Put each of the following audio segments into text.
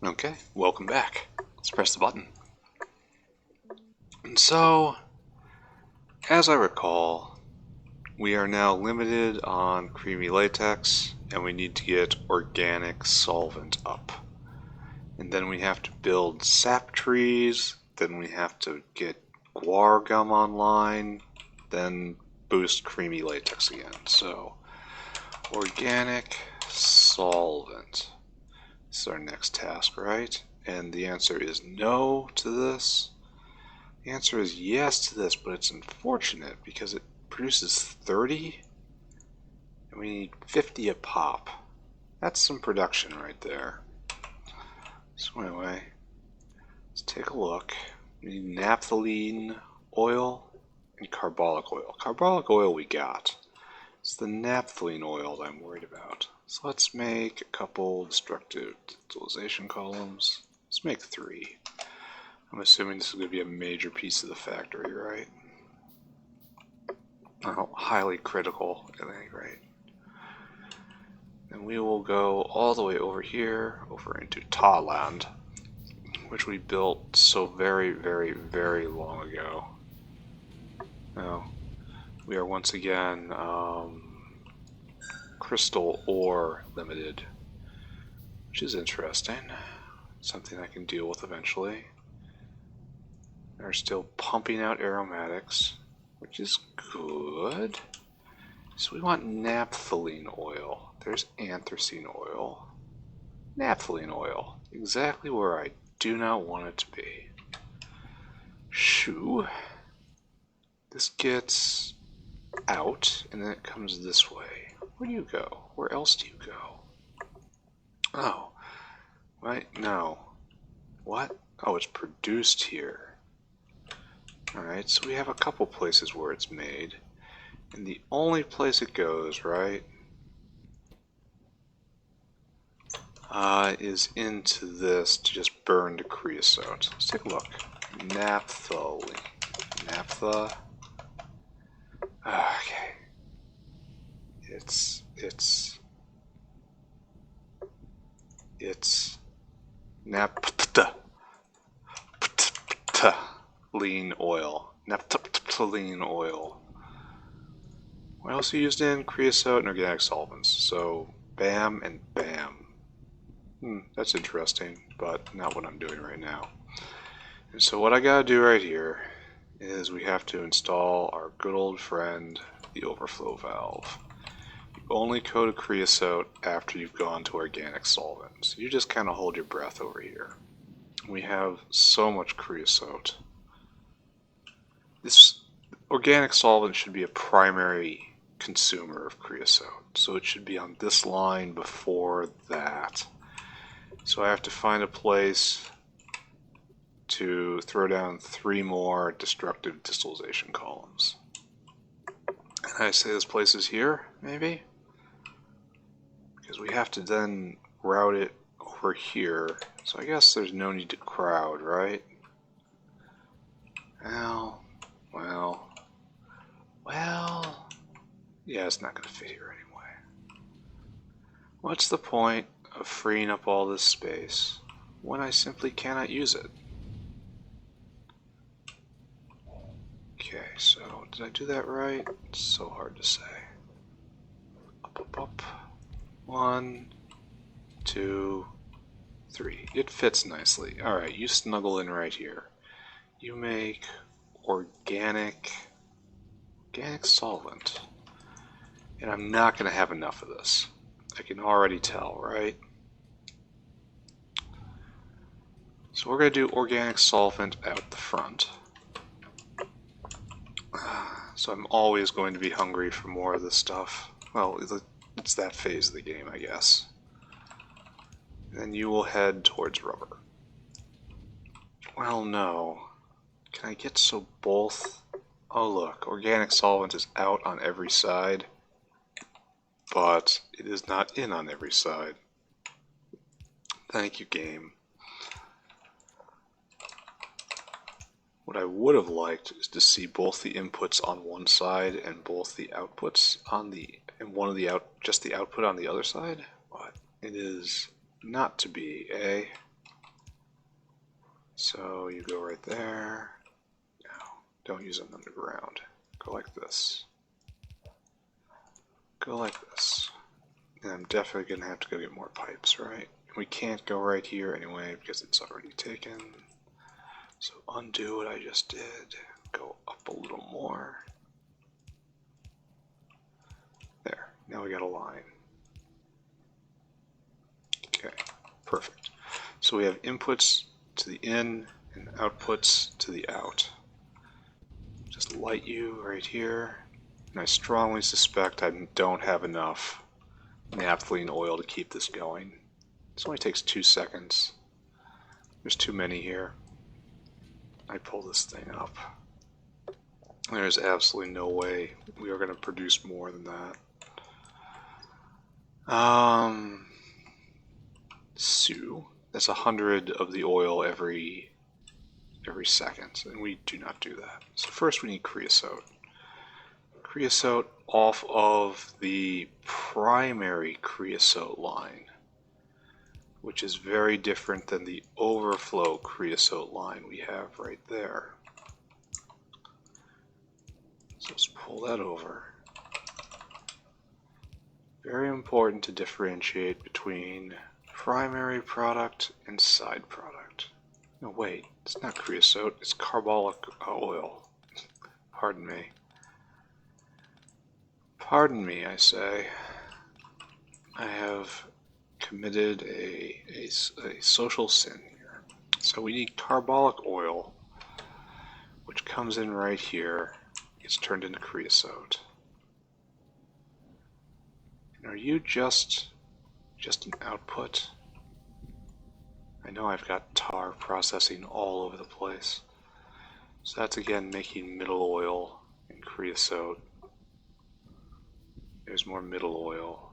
Okay, welcome back. Let's press the button. And so, as I recall, we are now limited on creamy latex, and we need to get organic solvent up. And then we have to build sap trees, then we have to get guar gum online, then boost creamy latex again. So, organic solvent is our next task, right? And the answer is no to this. The answer is yes to this, but it's unfortunate because it produces 30 and we need 50 a pop. That's some production right there. So anyway, let's take a look. We need naphthalene oil and carbolic oil. Carbolic oil we got. It's the naphthalene oil that I'm worried about. So let's make a couple destructive distillation columns. Let's make 3. I'm assuming this is going to be a major piece of the factory, right? Oh, highly critical at any rate. Then we will go all the way over here, over into Thailand, which we built so very, very, very long ago. Now, we are once again crystal ore limited, which is interesting. Something I can deal with eventually. They're still pumping out aromatics, which is good. So we want naphthalene oil. There's anthracene oil. Naphthalene oil. Exactly where I do not want it to be. Shoo. This gets out, and then it comes this way. Where do you go? Where else do you go? Oh. Right? No. What? Oh, it's produced here. Alright, so we have a couple places where it's made. And the only place it goes, right, is into this to just burn to creosote. Let's take a look. Naphthalene. Naphtha. Okay. It's naphthalene oil. Naphthalene oil. What else are used in? Creosote and organic solvents. So, bam and bam. That's interesting, but not what I'm doing right now. And so what I gotta do right here is we have to install our good old friend, the overflow valve. You only coat a creosote after you've gone to organic solvents. You just kind of hold your breath over here. We have so much creosote. This organic solvent should be a primary consumer of creosote, so it should be on this line before that. So I have to find a place to throw down 3 more destructive distillation columns. And I say this place is here, maybe? Because we have to then route it over here. So I guess there's no need to crowd, right? Well, yeah, it's not going to fit here anyway. What's the point of freeing up all this space when I simply cannot use it? Okay, so did I do that right? It's so hard to say. Up, up, up. 1, 2, 3. It fits nicely. Alright, you snuggle in right here. You make organic solvent. And I'm not going to have enough of this. I can already tell, right? So we're going to do organic solvent out the front. So I'm always going to be hungry for more of this stuff. Well, it's that phase of the game, I guess. Then you will head towards rubber. Well, no. Can I get so both? Oh look, organic solvent is out on every side, but it is not in on every side. Thank you, game. What I would have liked is to see both the inputs on one side and both the outputs on the, and one of the just the output on the other side, but it is not to be, eh? So you go right there. No, don't use them underground. Go like this. Go like this. And I'm definitely going to have to go get more pipes, right? We can't go right here anyway because it's already taken. So undo what I just did. Go up a little more. There. Now we got a line. Okay. Perfect. So we have inputs to the in and outputs to the out. Just light you right here. And I strongly suspect I don't have enough naphthalene oil to keep this going. This only takes 2 seconds. There's too many here. I pull this thing up. There's absolutely no way we are going to produce more than that. So that's 100 of the oil every second, and we do not do that. So first we need creosote. Creosote off of the primary creosote line, which is very different than the overflow creosote line we have right there. So let's pull that over. Very important to differentiate between primary product and side product. No, wait, it's not creosote, it's carbolic oil. Pardon me. Pardon me, I say. I have committed a social sin here. So we need carbolic oil, which comes in right here, gets turned into creosote. And are you just an output? I know I've got tar processing all over the place. So that's again making middle oil and creosote. There's more middle oil.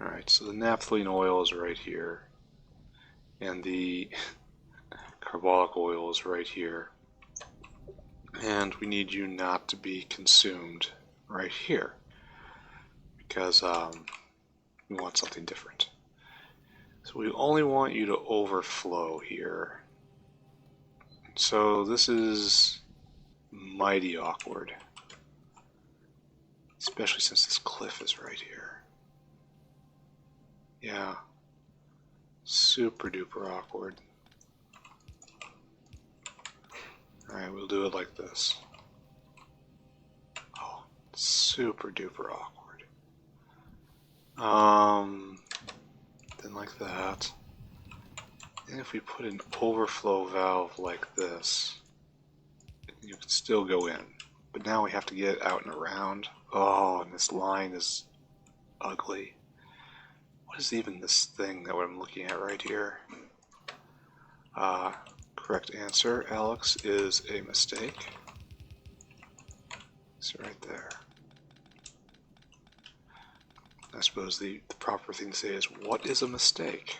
Alright, so the naphthalene oil is right here. And the carbolic oil is right here. And we need you not to be consumed right here. Because we want something different. So we only want you to overflow here. So this is mighty awkward. Especially since this cliff is right here. Yeah. Super duper awkward. Alright, we'll do it like this. Oh, super duper awkward. Then like that. And if we put an overflow valve like this, you can still go in. But now we have to get out and around. Oh, and this line is ugly. What is even this thing that I'm looking at right here? Correct answer, Alex, is a mistake. It's right there. I suppose the proper thing to say is, what is a mistake?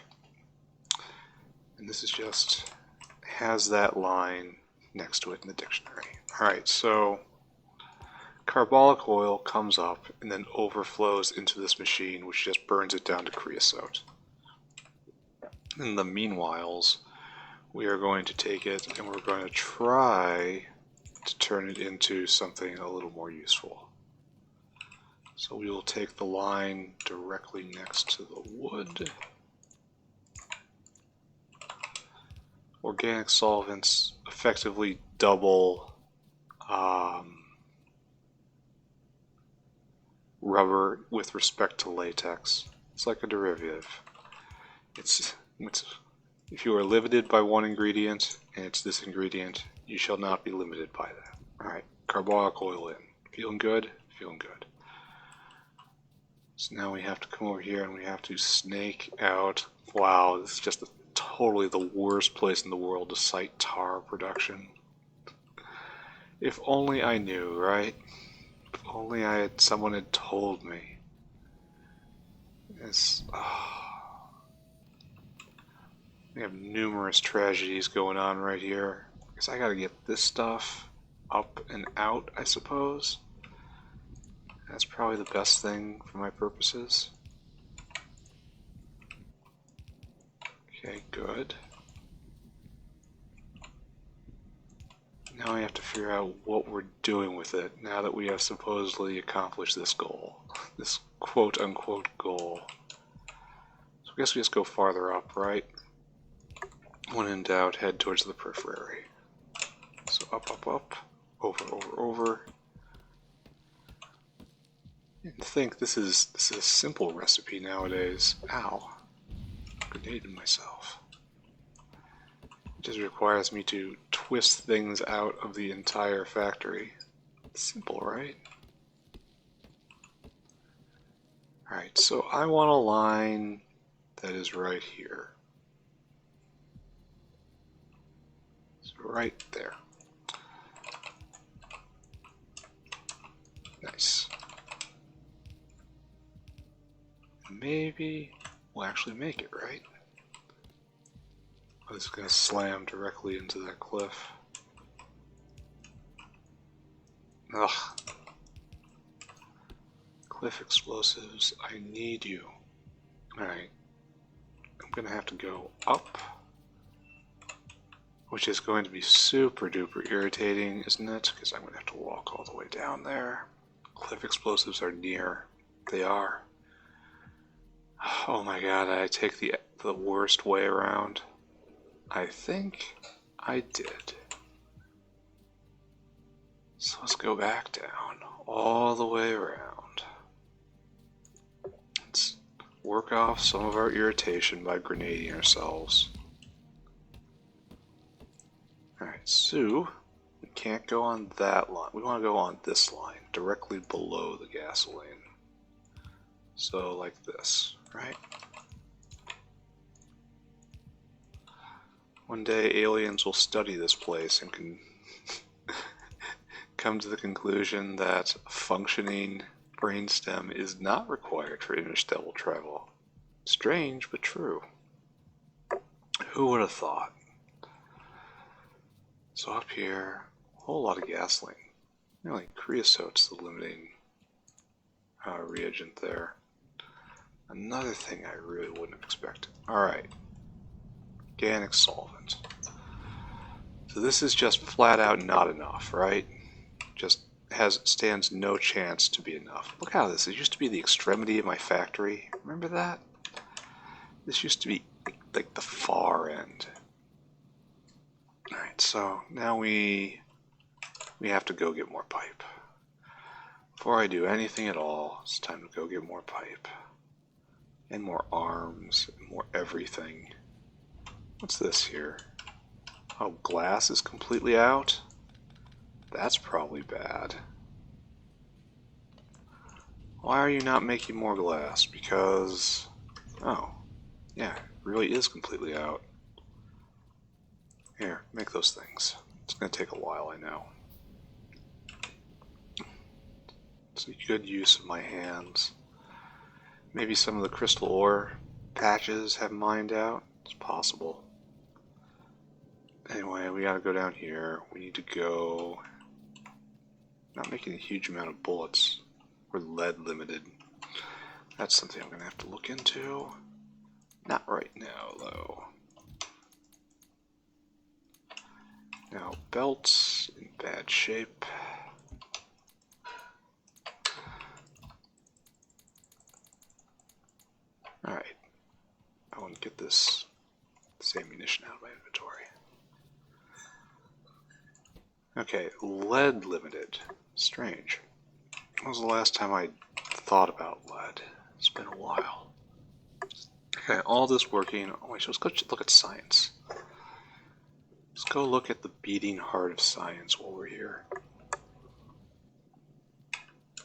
And this is just, has that line next to it in the dictionary. Alright, so carbolic oil comes up and then overflows into this machine, which just burns it down to creosote. In the meanwhiles, we are going to take it and we're going to try to turn it into something a little more useful. So we will take the line directly next to the wood. Organic solvents effectively double rubber with respect to latex. It's like a derivative. It's if you are limited by one ingredient and it's this ingredient, you shall not be limited by that. Alright, carbolic oil in. Feeling good? Feeling good. So now we have to come over here and we have to snake out. Wow, this is just totally the worst place in the world to site tar production. If only I knew, right? If only someone had told me. We have numerous tragedies going on right here. Because I gotta get this stuff up and out, I suppose. That's probably the best thing for my purposes. Okay, good. Now we have to figure out what we're doing with it now that we have supposedly accomplished this goal. This quote-unquote goal. So I guess we just go farther up, right? When in doubt, head towards the periphery. So up, up, up, over, over, over. I think this is a simple recipe nowadays. Ow. Grenaded myself. It just requires me to twist things out of the entire factory. Simple, right? Alright, so I want a line that is right here. So right there. Nice. Maybe we'll actually make it, right? Oh, this is going to slam directly into that cliff. Ugh. Cliff explosives, I need you. Alright. I'm going to have to go up. Which is going to be super duper irritating, isn't it? Because I'm going to have to walk all the way down there. Cliff explosives are near. They are. Oh my god, I take the worst way around. I think I did. So let's go back down, all the way around. Let's work off some of our irritation by grenading ourselves. Alright, so we can't go on that line. We want to go on this line, directly below the gasoline. So like this, right? One day aliens will study this place and can come to the conclusion that a functioning brainstem is not required for interstellar travel. Strange, but true. Who would have thought? So up here, a whole lot of gasoline. Really, creosote's the limiting reagent there. Another thing I really wouldn't have expected. Alright. Organic solvent. So this is just flat out not enough, right? Just stands no chance to be enough. Look how this used to be the extremity of my factory. Remember that? This used to be like the far end. Alright, so now we have to go get more pipe. Before I do anything at all, it's time to go get more pipe. And more arms, and more everything. What's this here? Oh, glass is completely out? That's probably bad. Why are you not making more glass? Because... oh, yeah, it really is completely out. Here, make those things. It's going to take a while, I know. It's a good use of my hands. Maybe some of the crystal ore patches have mined out. It's possible. Anyway, we gotta go down here. We need to go... not making a huge amount of bullets. We're lead limited. That's something I'm gonna have to look into. Not right now, though. Now, belts in bad shape. Alright. I want to get this ammunition out of my inventory. Okay, lead limited. Strange. When was the last time I thought about lead? It's been a while. Okay, all this working. Oh wait, let's go look at science. Let's go look at the beating heart of science while we're here.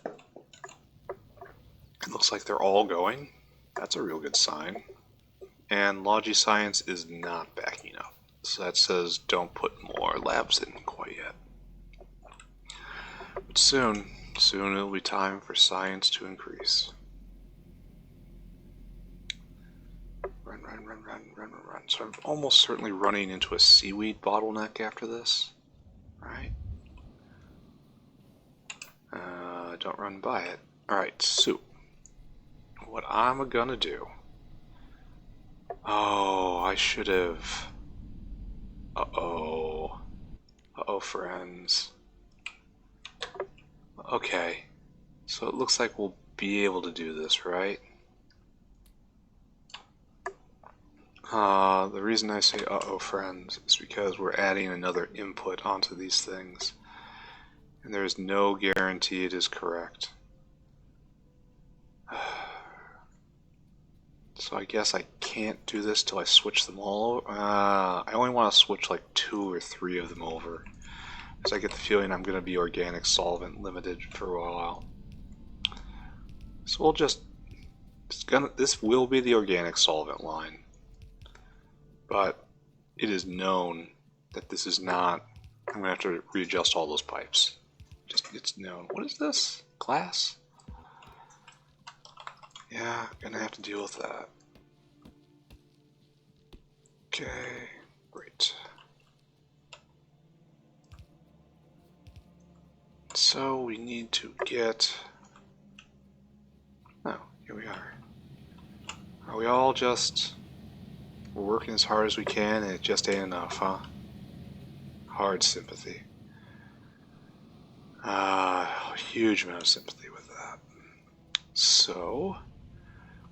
It looks like they're all going. That's a real good sign. And Logi Science is not backing up. So that says don't put more labs in quite yet. But soon it'll be time for science to increase. Run, run, run, run, run, run, run. So I'm almost certainly running into a seaweed bottleneck after this. Right? Don't run by it. Alright, so what I'm gonna do Oh, I should have. Uh-oh. Uh-oh, friends. Okay. So it looks like we'll be able to do this, right? The reason I say uh-oh, friends, is because we're adding another input onto these things. And there's no guarantee it is correct. So I guess I can't do this till I switch them all over. I only want to switch like 2 or 3 of them over, because I get the feeling I'm going to be organic solvent limited for a while. So we'll just, this will be the organic solvent line, but it is known that this is not, I'm going to have to readjust all those pipes. Just, it's known. What is this? Glass? Yeah, gonna have to deal with that. Okay, great. So we need to get... Oh, here we are. Are we all just... We're working as hard as we can and it just ain't enough, huh? Hard sympathy. Huge amount of sympathy with that. So,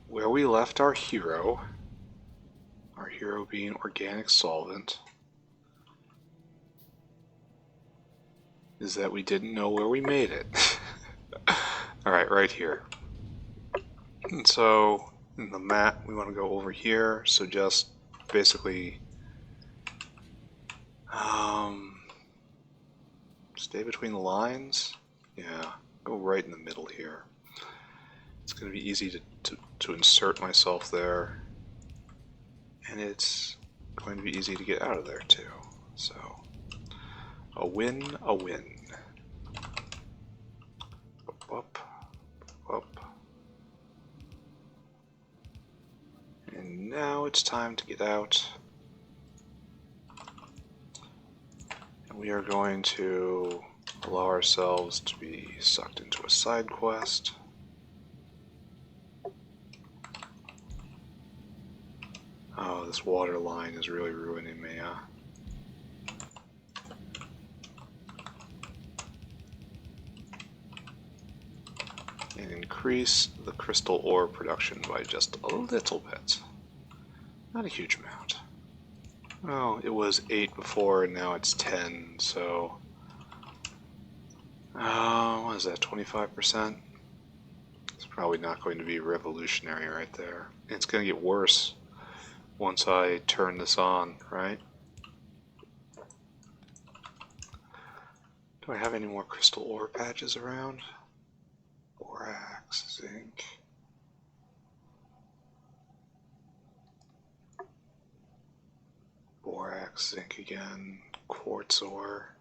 where we left our hero being organic solvent, is that we didn't know where we made it. Alright, right here. And so, in the map, we want to go over here, so just basically stay between the lines. Yeah, go right in the middle here. It's going to be easy to insert myself there, and it's going to be easy to get out of there too. So, a win, a win. Up, up. And now it's time to get out. And we are going to allow ourselves to be sucked into a side quest. Oh, this water line is really ruining me, huh? And increase the crystal ore production by just a little bit. Not a huge amount. Oh, it was 8 before and now it's 10, so... what is that, 25%? It's probably not going to be revolutionary right there. And it's going to get worse once I turn this on, right? Do I have any more crystal ore patches around? Borax, zinc. Borax, zinc again, quartz ore,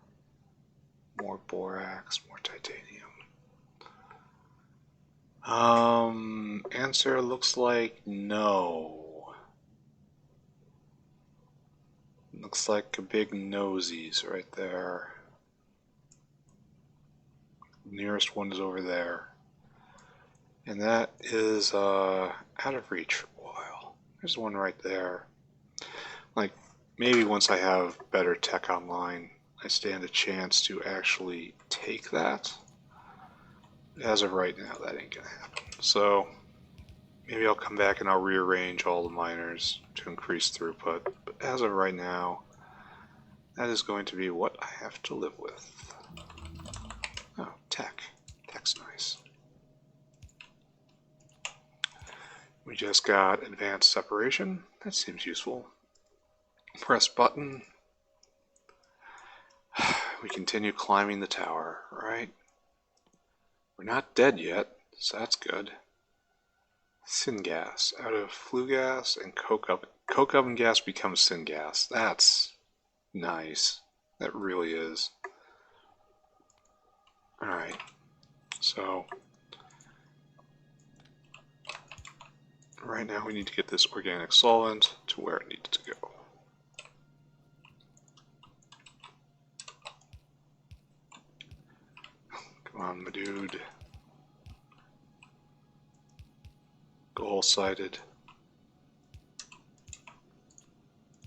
more borax, more titanium. Answer looks like no. Looks like a big nosies right there. Nearest one is over there. And that is out of reach for a while. There's one right there. Like, maybe once I have better tech online, I stand a chance to actually take that. As of right now, that ain't gonna happen. So, maybe I'll come back and I'll rearrange all the miners to increase throughput. But as of right now, that is going to be what I have to live with. Oh, tech. Tech's nice. We just got advanced separation. That seems useful. Press button. We continue climbing the tower, right? We're not dead yet, so that's good. Syngas. Out of flue gas and coke oven gas becomes syngas. That's nice. That really is. Alright. So, right now we need to get this organic solvent to where it needs to go. Come on, my dude. Goal sighted.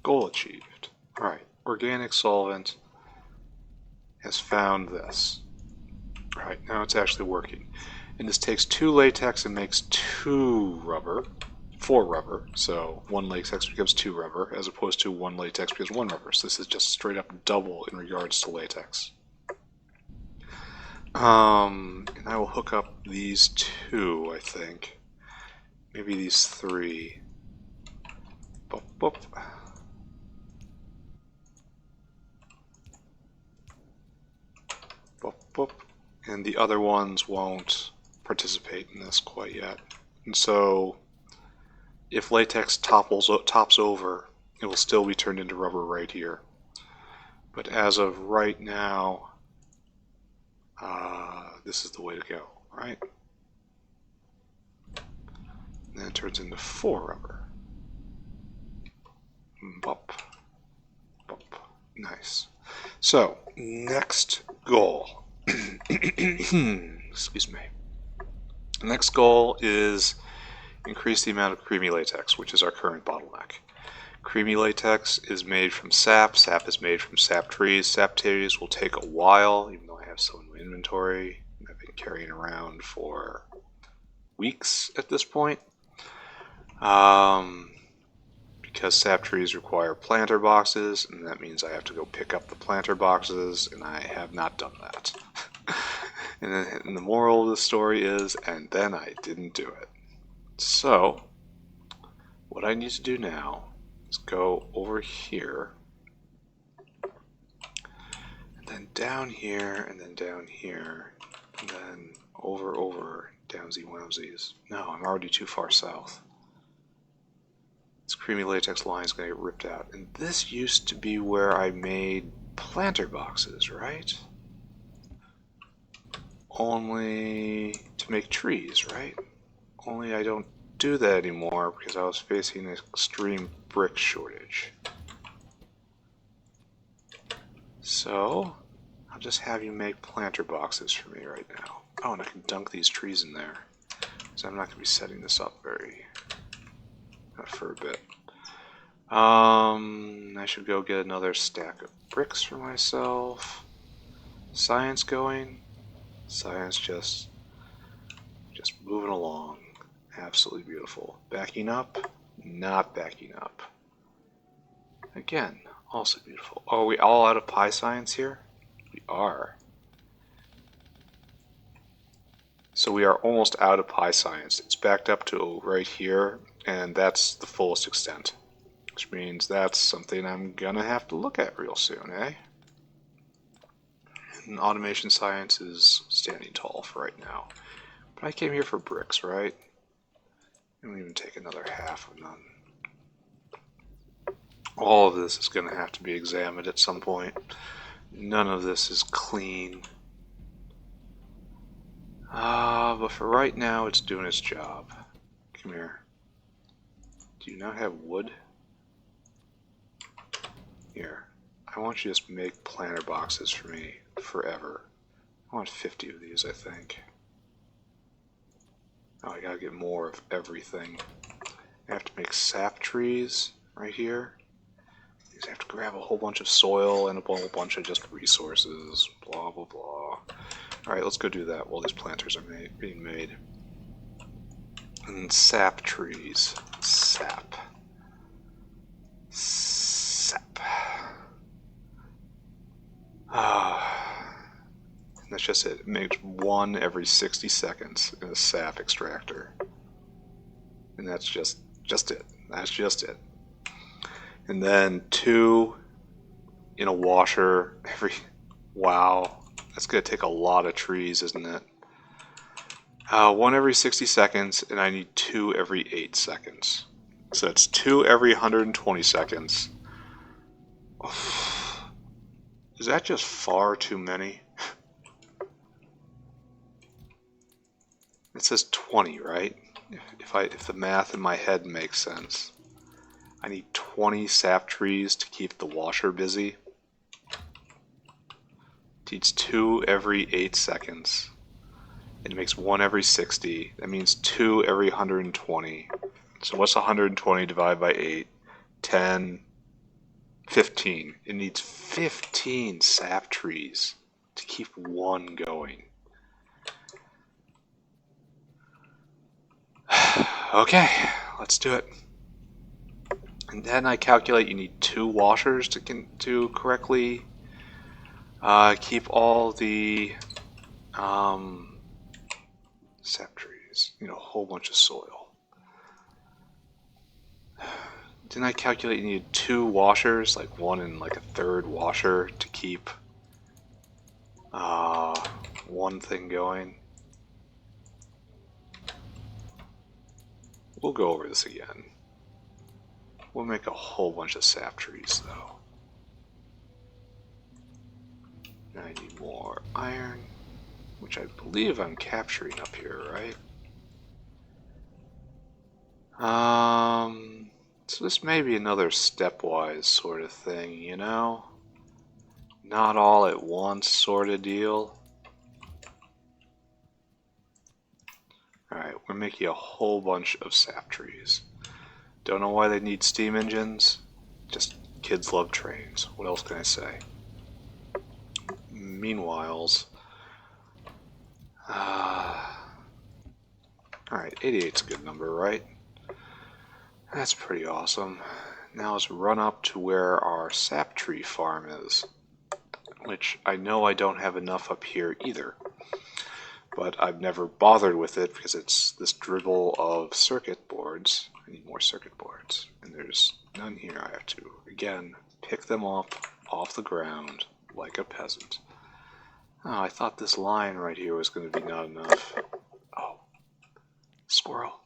Goal achieved. Alright, organic solvent has found this. Alright, now it's actually working. And this takes 2 latex and makes 2 rubber. 4 rubber, so 1 latex becomes 2 rubber, as opposed to 1 latex becomes 1 rubber. So this is just straight up double in regards to latex. And I will hook up these 2, I think. Maybe these 3. Boop, boop. Boop, boop. And the other ones won't participate in this quite yet. And so if latex tops over, it will still be turned into rubber right here. But as of right now, this is the way to go, right? And then it turns into 4 rubber. Bop, bop. Nice. So, next goal. Excuse me. Next goal is increase the amount of creamy latex, which is our current bottleneck. Creamy latex is made from sap. Sap is made from sap trees. Sap trees will take a while, even though I have some in my inventory. I've been carrying around for weeks at this point. Because sap trees require planter boxes, and that means I have to go pick up the planter boxes, and I have not done that. And the moral of the story is, and then I didn't do it. So, what I need to do now is go over here, and then down here, and then down here, and then over, downsy wowsies. No, I'm already too far south. This creamy latex line is going to get ripped out. And this used to be where I made planter boxes, right? Only to make trees, right? Only I don't do that anymore because I was facing an extreme brick shortage. So, I'll just have you make planter boxes for me right now. Oh, and I can dunk these trees in there. So I'm not going to be setting this up for a bit. I should go get another stack of bricks for myself. Science going. Science just moving along. Absolutely beautiful. Backing up, not backing up. Again, also beautiful. Oh, are we all out of pie science here? We are. So we are almost out of pie science. It's backed up to right here, and that's the fullest extent. Which means that's something I'm gonna have to look at real soon, eh? And automation science is standing tall for right now. But I came here for bricks, right? I don't even take another half of none. All of this is gonna have to be examined at some point. None of this is clean. But for right now, it's doing its job. Come here. Do you not have wood? Here. I want you to just make planter boxes for me forever. I want 50 of these, I think. Oh, I gotta get more of everything. I have to make sap trees right here. I have to grab a whole bunch of soil and a whole bunch of just resources. Blah, blah, blah. Alright, let's go do that while these planters are being made. And sap trees. Sap. Sap. And that's just it. It makes 1 every 60 seconds in a sap extractor. And that's just it. That's just it. And then 2 in a washer every... Wow. That's going to take a lot of trees, isn't it? 1 every 60 seconds, and I need 2 every 8 seconds. So that's 2 every 120 seconds. Is that just far too many? It says 20, right? If the math in my head makes sense. I need 20 sap trees to keep the washer busy. It needs 2 every 8 seconds. It makes 1 every 60. That means 2 every 120. So what's 120 divided by 8? 10. 15. It needs 15 sap trees to keep one going. Okay, let's do it. And then I calculate you need 2 washers to correctly keep all the sap trees. You know, a whole bunch of soil. Didn't I calculate you needed 2 washers, like one and like a third washer to keep one thing going? We'll go over this again. We'll make a whole bunch of sap trees though. Now I need more iron, which I believe I'm capturing up here, right? So this may be another stepwise sort of thing, you know? Not all at once sort of deal. Alright, we're making a whole bunch of sap trees. Don't know why they need steam engines. Just kids love trains. What else can I say? Meanwhile, alright, 88's a good number, right? That's pretty awesome. Now let's run up to where our sap tree farm is, which I know I don't have enough up here either, but I've never bothered with it because it's this dribble of circuit boards. I need more circuit boards, and there's none here. I have to, again, pick them up off the ground like a peasant. Oh, I thought this line right here was going to be not enough. Oh, squirrel.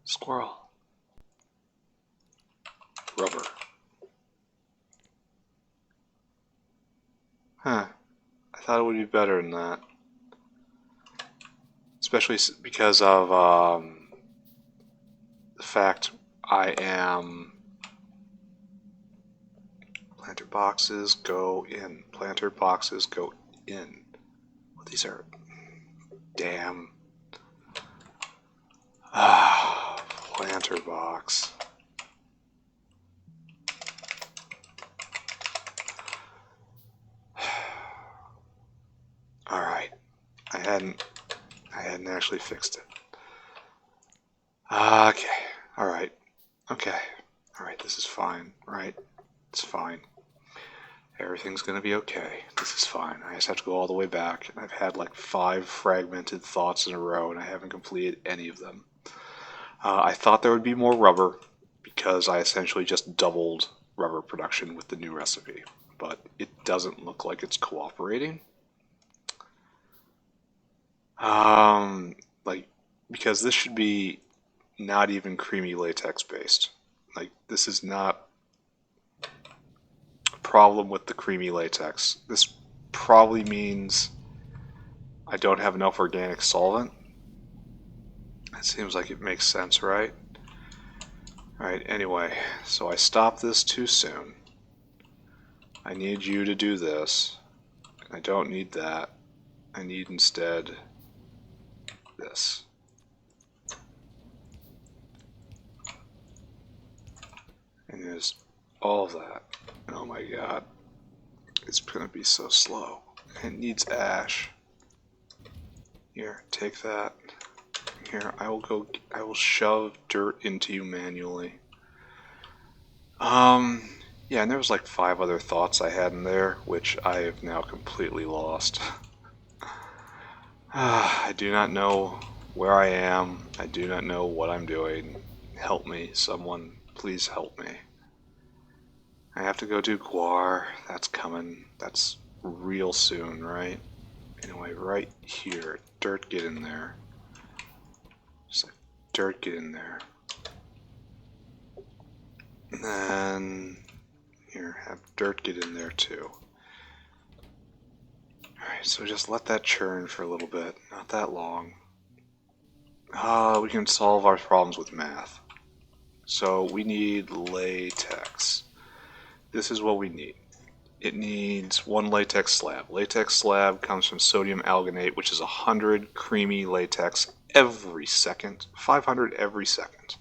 Squirrel. Rubber. Huh. I thought it would be better than that. Especially because of the fact I am... Planter boxes go in. Planter boxes go in. Well, these are... Damn. Planter box. Alright. I hadn't actually fixed it. Okay. Alright. Okay. Alright, this is fine, right? It's fine. Everything's gonna be okay. This is fine. I just have to go all the way back. I've had like 5 fragmented thoughts in a row and I haven't completed any of them. I thought there would be more rubber because I essentially just doubled rubber production with the new recipe, but it doesn't look like it's cooperating. Because this should be not even creamy latex based. Like, this is not a problem with the creamy latex. This probably means I don't have enough organic solvent. It seems like it makes sense, right? Alright, anyway, so I stopped this too soon. I need you to do this. I don't need that. I need instead this. And there's all of that. Oh my god. It's gonna be so slow. It needs ash. Here, take that. Here, I will shove dirt into you manually. Yeah, and there was like 5 other thoughts I had in there, which I have now completely lost. I do not know where I am. I do not know what I'm doing. Help me, someone. Please help me. I have to go do Guar. That's coming. That's real soon, right? Anyway, right here. Dirt, get in there. Just like, dirt, get in there. And then... here, have dirt get in there too. Alright, so just let that churn for a little bit. Not that long. We can solve our problems with math. So we need latex. This is what we need. It needs 1 latex slab. Latex slab comes from sodium alginate, which is 100 creamy latex every second. 500 every second.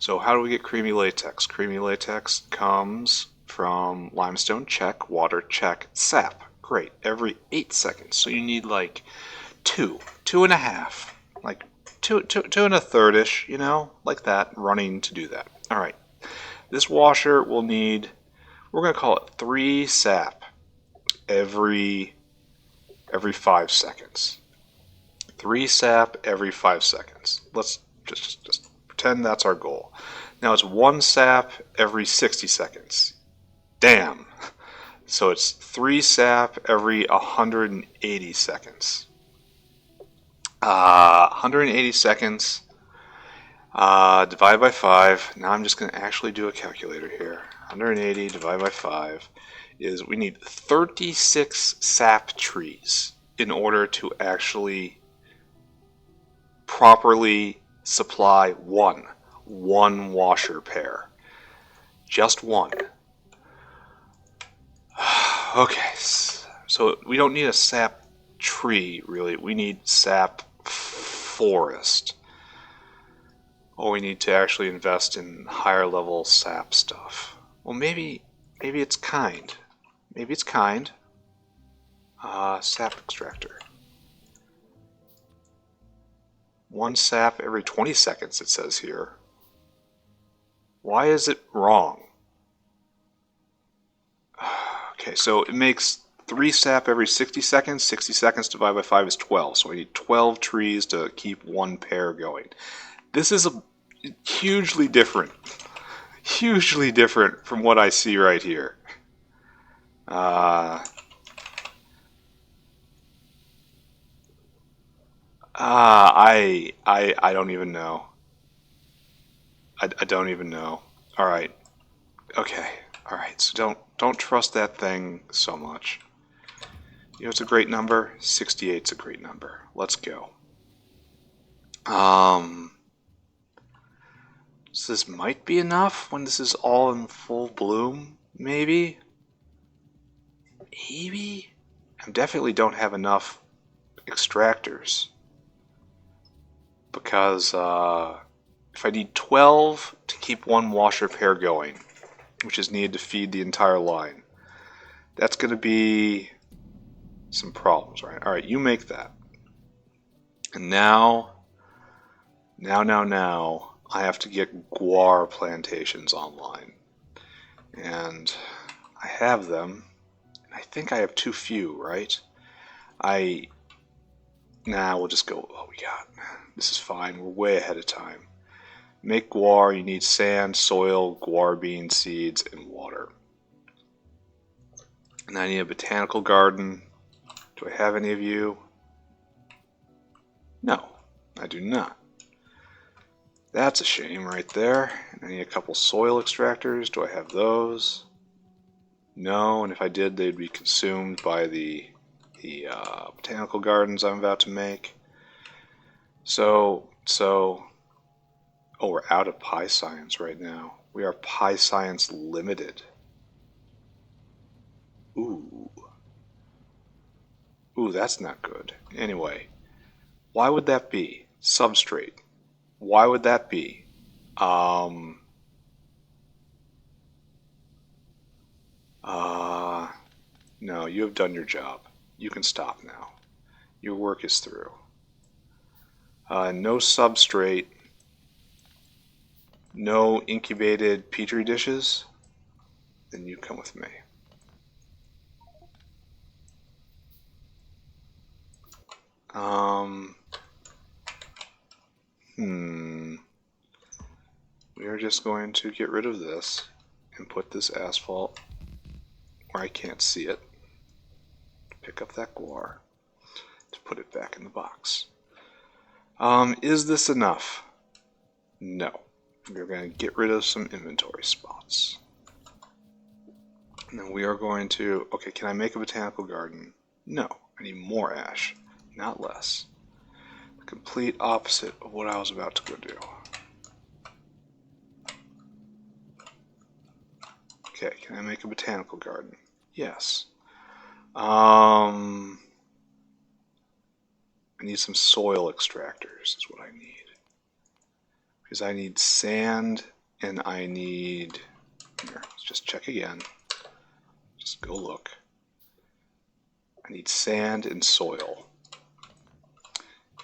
So how do we get creamy latex? Creamy latex comes from limestone, check. Water, check. Sap, great. Every 8 seconds. So you need like 2.5, like two and a third-ish, you know, like that, running to do that. All right. This washer will need, we're going to call it 3 sap every 5 seconds. 3 sap every 5 seconds. Let's just pretend that's our goal. Now it's 1 sap every 60 seconds. Damn. So it's 3 sap every 180 seconds. 180 seconds divided by 5. Now I'm just going to actually do a calculator here. 180 divided by 5 is we need 36 sap trees in order to actually properly supply one washer pair. Just one. Okay, so we don't need a sap tree, really. We need sap forest. Or we need to actually invest in higher level sap stuff. Well, maybe it's kind. Maybe it's kind. Sap extractor. 1 sap every 20 seconds, it says here. Why is it wrong? Okay, so it makes 3 sap every 60 seconds. 60 seconds divided by 5 is 12. So we need 12 trees to keep 1 pair going. This is hugely different from what I see right here. I don't even know. I don't even know. All right. Okay. All right. So don't trust that thing so much. You know, it's a great number. 68's a great number. Let's go. So this might be enough when this is all in full bloom. Maybe. I definitely don't have enough extractors. Because if I need 12 to keep 1 washer pair going, which is needed to feed the entire line, that's going to be some problems, right? All right, you make that. And now, I have to get Guar plantations online. And I have them. And I think I have too few, right? We'll just go what we got. This is fine. We're way ahead of time. Make guar. You need sand, soil, guar bean seeds, and water. And I need a botanical garden. Do I have any of you? No, I do not. That's a shame right there. And I need a couple soil extractors. Do I have those? No, and if I did, they'd be consumed by the botanical gardens I'm about to make. So, we're out of pie science right now. We are pie science limited. Ooh, that's not good. Anyway, why would that be? Substrate. Why would that be? No, you have done your job. You can stop now. Your work is through. No substrate. No incubated petri dishes. Then you come with me. We are just going to get rid of this and put this asphalt where I can't see it. Pick up that guar to put it back in the box. Is this enough? No. We're going to get rid of some inventory spots. And then we are going to, okay, can I make a botanical garden? No. I need more ash, not less. The complete opposite of what I was about to go do. Okay, can I make a botanical garden? Yes. I need some soil extractors is what I need. Because I need sand and I need, here, let's just check again. Let's go look. I need sand and soil.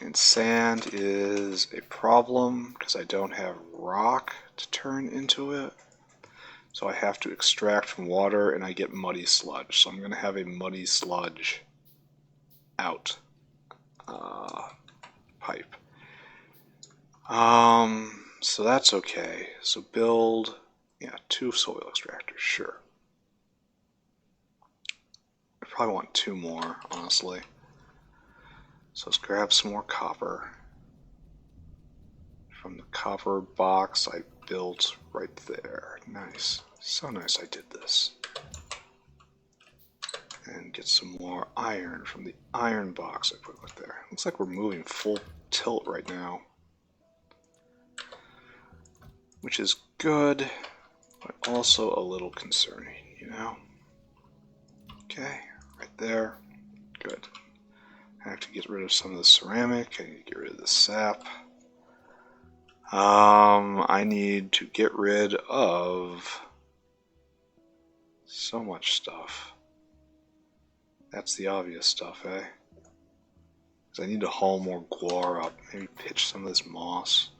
And sand is a problem because I don't have rock to turn into it. So I have to extract from water and I get muddy sludge. So I'm going to have a muddy sludge out pipe. So that's okay. So build, 2 soil extractors, sure. I probably want 2 more, honestly. So let's grab some more copper. From the copper box I built right there. Nice. So nice I did this. And get some more iron from the iron box I put right there. Looks like we're moving full tilt right now. Which is good, but also a little concerning, you know? Okay, right there. Good. I have to get rid of some of the ceramic. I need to get rid of the sap. I need to get rid of so much stuff. That's the obvious stuff, eh? Because I need to haul more guar up. Maybe pitch some of this moss.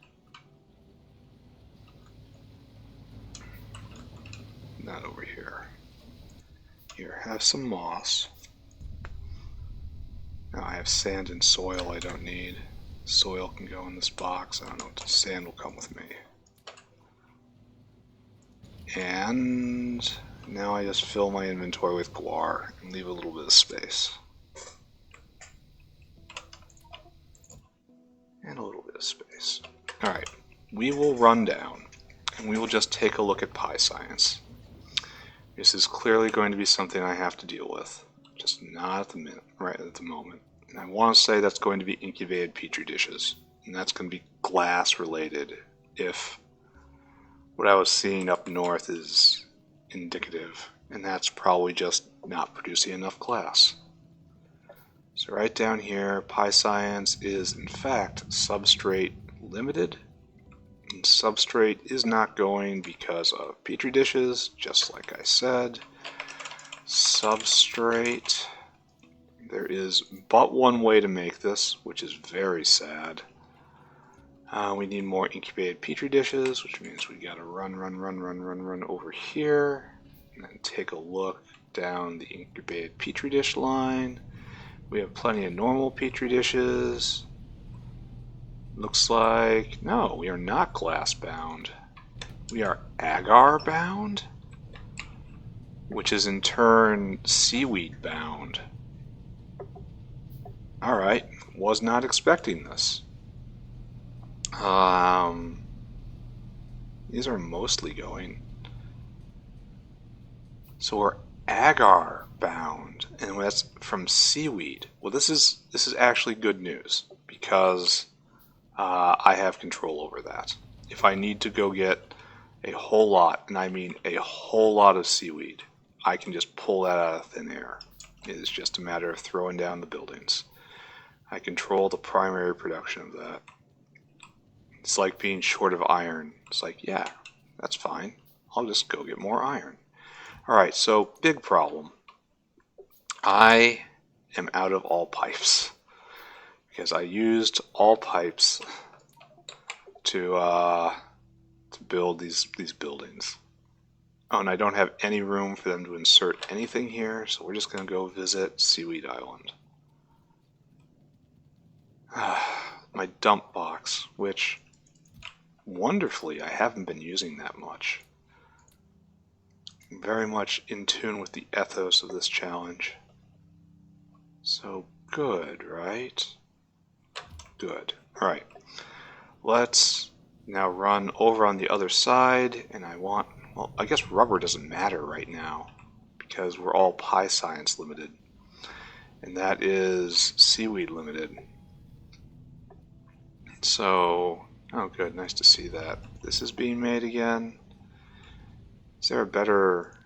Not over here. Here, have some moss. Now I have sand and soil I don't need. Soil can go in this box. I don't know, sand will come with me. And now I just fill my inventory with guar and leave a little bit of space. And a little bit of space. Alright, we will run down and we will just take a look at pie science. This is clearly going to be something I have to deal with. Just not at the minute, right at the moment. And I want to say that's going to be incubated petri dishes. And that's going to be glass related if what I was seeing up north is indicative. And that's probably just not producing enough glass. So right down here, pie science is in fact substrate limited. And substrate is not going because of petri dishes, just like I said. Substrate. There is but one way to make this, which is very sad. We need more incubated petri dishes, which means we gotta run over here, and then take a look down the incubated petri dish line. We have plenty of normal petri dishes. Looks like, no, we are not glass bound. We are agar bound, which is in turn seaweed bound. Alright, was not expecting this. These are mostly going. So we're agar bound, and that's from seaweed. Well, this is actually good news because I have control over that. If I need to go get a whole lot, and I mean a whole lot of seaweed, I can just pull that out of thin air. It is just a matter of throwing down the buildings. I control the primary production of that. It's like being short of iron. It's like, yeah, that's fine. I'll just go get more iron. Alright, so big problem. I am out of all pipes. Because I used all pipes to build these buildings. Oh, and I don't have any room for them to insert anything here, so we're just going to go visit Seaweed Island. My dump box, which wonderfully I haven't been using that much. I'm very much in tune with the ethos of this challenge. So good, right? Good. Alright. Let's now run over on the other side, and well, I guess rubber doesn't matter right now because we're all pie science limited. And that is seaweed limited. So, oh good, nice to see that. This is being made again. Is there a better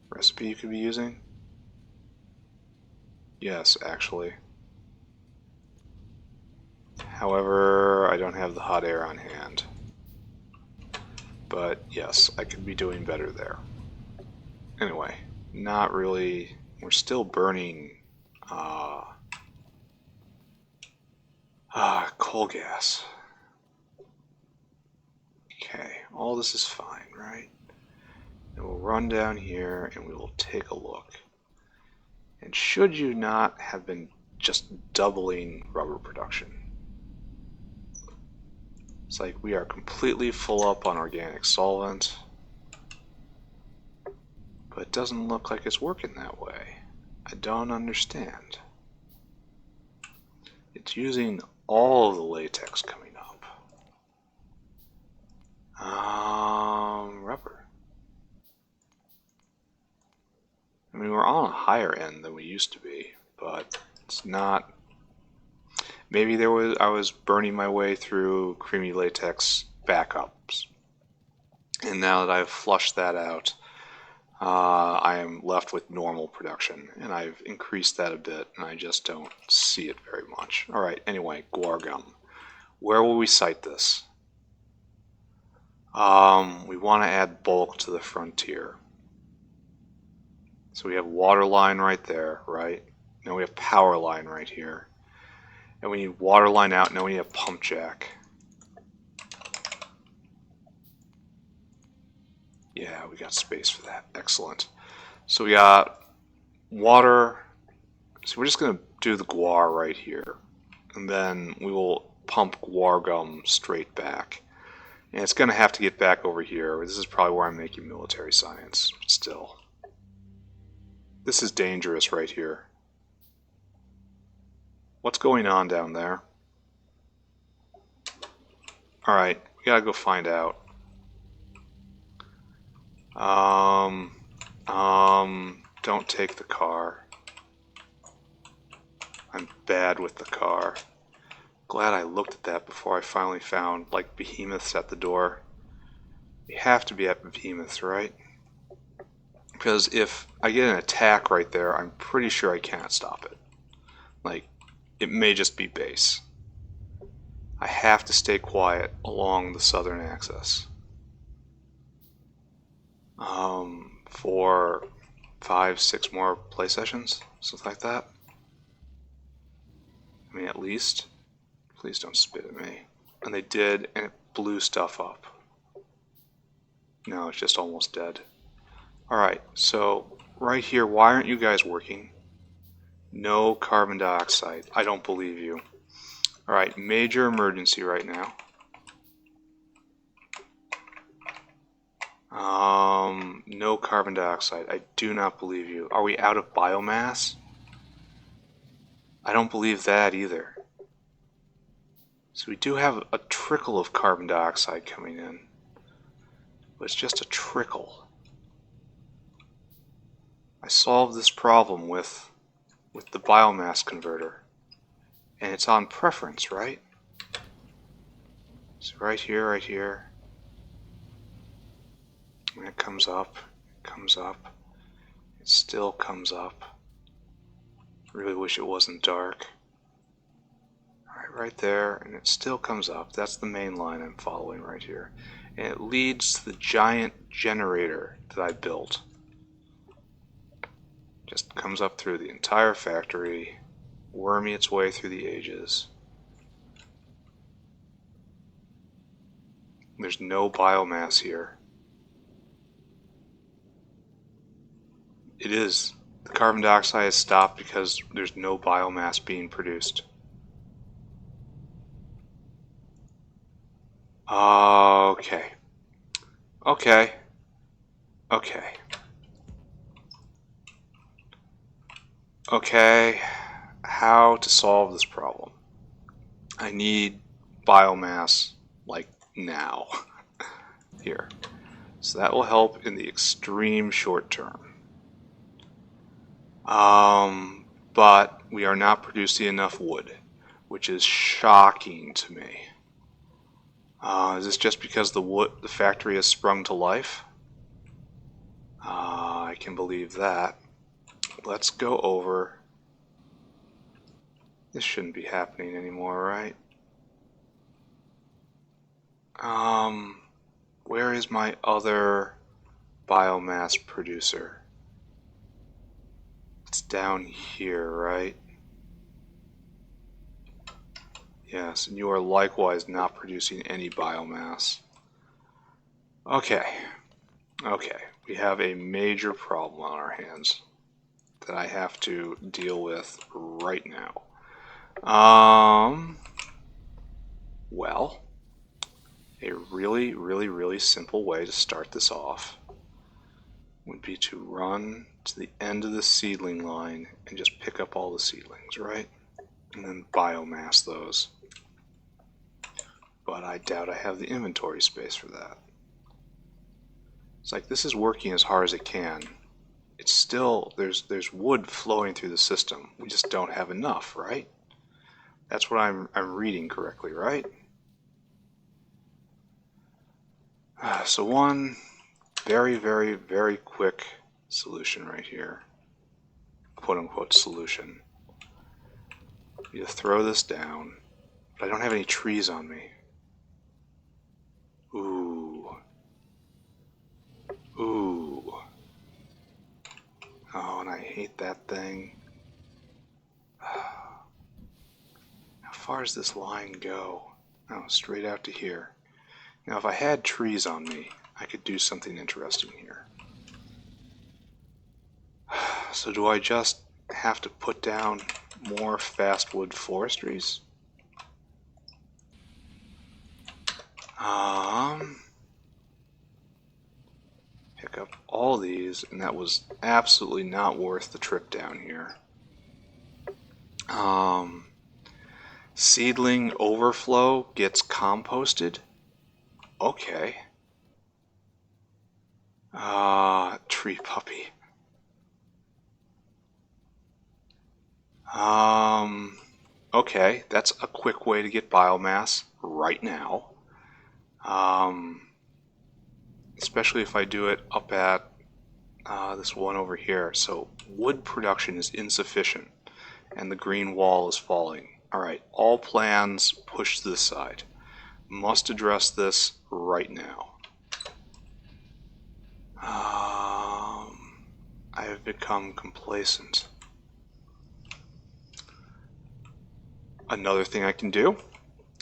recipe you could be using? Yes, actually. However, I don't have the hot air on hand. But yes, I could be doing better there. Anyway, not really. We're still burning coal gas. Okay, all this is fine, right? And we'll run down here and we will take a look. And should you not have been just doubling rubber production? It's like we are completely full up on organic solvent, but it doesn't look like it's working that way. I don't understand. It's using all of the latex coming up. Rubber. I mean, we're on a higher end than we used to be, but it's not. Maybe I was burning my way through creamy latex backups, and now that I've flushed that out, I am left with normal production, and I've increased that a bit, and I just don't see it very much. All right, anyway, guar gum. Where will we site this? We want to add bulk to the frontier. So we have water line right there, right? Now we have power line right here. And we need water line out, now we need a pump jack. Yeah, we got space for that. Excellent. So we got water. So we're just going to do the guar right here. And then we will pump guar gum straight back. And it's going to have to get back over here. This is probably where I'm making military science, but still. This is dangerous right here. What's going on down there? Alright, we gotta go find out. Don't take the car. I'm bad with the car. Glad I looked at that before I finally found, like, behemoths at the door. We have to be at behemoths, right? Because if I get an attack right there, I'm pretty sure I can't stop it. Like, it may just be base. I have to stay quiet along the southern axis. For 5, 6 more play sessions, something like that. I mean, at least. Please don't spit at me. And they did, and it blew stuff up. No, it's just almost dead. Alright, so right here, why aren't you guys working? No carbon dioxide. I don't believe you. Alright, major emergency right now. No carbon dioxide. I do not believe you. Are we out of biomass? I don't believe that either. So we do have a trickle of carbon dioxide coming in. But it's just a trickle. I solved this problem with the biomass converter. And it's on preference, right? So right here, right here. And it comes up, it still comes up. Really wish it wasn't dark. Alright, right there, and it still comes up. That's the main line I'm following right here. And it leads to the giant generator that I built. Just comes up through the entire factory, worming its way through the ages. There's no biomass here. It is. The carbon dioxide has stopped because there's no biomass being produced. Okay. Okay. Okay. Okay. How to solve this problem? I need biomass, like, now. Here. So that will help in the extreme short term. But we are not producing enough wood, which is shocking to me. Is this just because the factory has sprung to life? I can believe that. Let's go over. This shouldn't be happening anymore, right? Where is my other biomass producer? It's down here, right? Yes, and you are likewise not producing any biomass. Okay. Okay, we have a major problem on our hands that I have to deal with right now. Well, a really simple way to start this off would be to run to the end of the seedling line and just pick up all the seedlings, right? And then biomass those. But I doubt I have the inventory space for that. It's like this is working as hard as it can. It's still, there's wood flowing through the system. We just don't have enough, right? That's what I'm reading correctly, right? So one very quick solution right here, quote unquote solution. You throw this down, but I don't have any trees on me. Ooh. Oh, and I hate that thing. How far does this line go? Oh, straight out to here. Now, if I had trees on me, I could do something interesting here. So do I just have to put down more fastwood forestries? Pick up all these, and that was absolutely not worth the trip down here. Seedling overflow gets composted. Okay. Tree puppy. Okay, that's a quick way to get biomass right now. Especially if I do it up at this one over here. So wood production is insufficient and the green wall is falling. Alright, all plans push to this side. Must address this right now. I have become complacent. Another thing I can do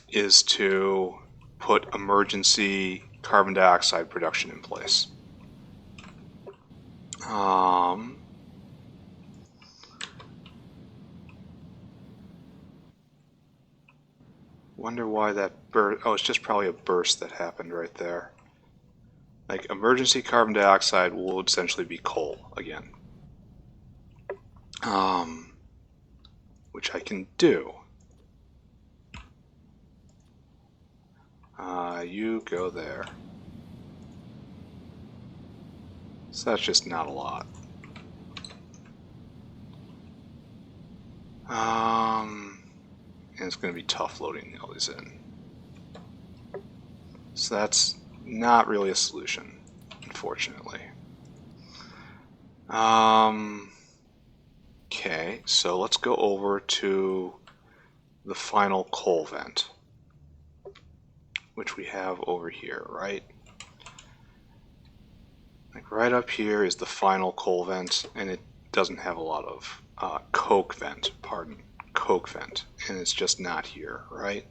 is to put emergency carbon dioxide production in place. Wonder why that burst. Oh, it's just probably a burst that happened right there. Like, emergency carbon dioxide will essentially be coal again. Which I can do. You go there. So that's just not a lot. And it's going to be tough loading all these in. So that's not really a solution, unfortunately. Okay, so let's go over to the final coal vent, which we have over here, right? Like right up here is the final coal vent, and it doesn't have a lot of coke vent, and it's just not here, right?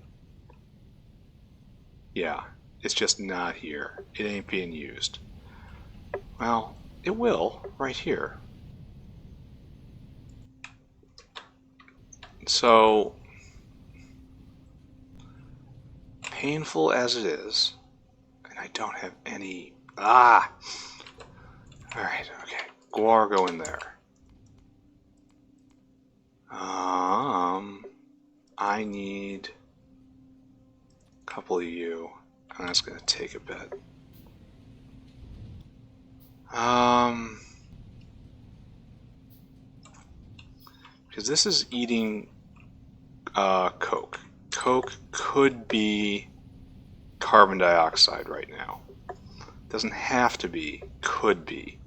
Yeah, it's just not here. It ain't being used. Well, it will right here. So, painful as it is, and I don't have any... Alright, okay. Guar, go in there. I need a couple of you, and that's going to take a bit. Because this is eating coke. Coke could be carbon dioxide right now. Doesn't have to be, could be.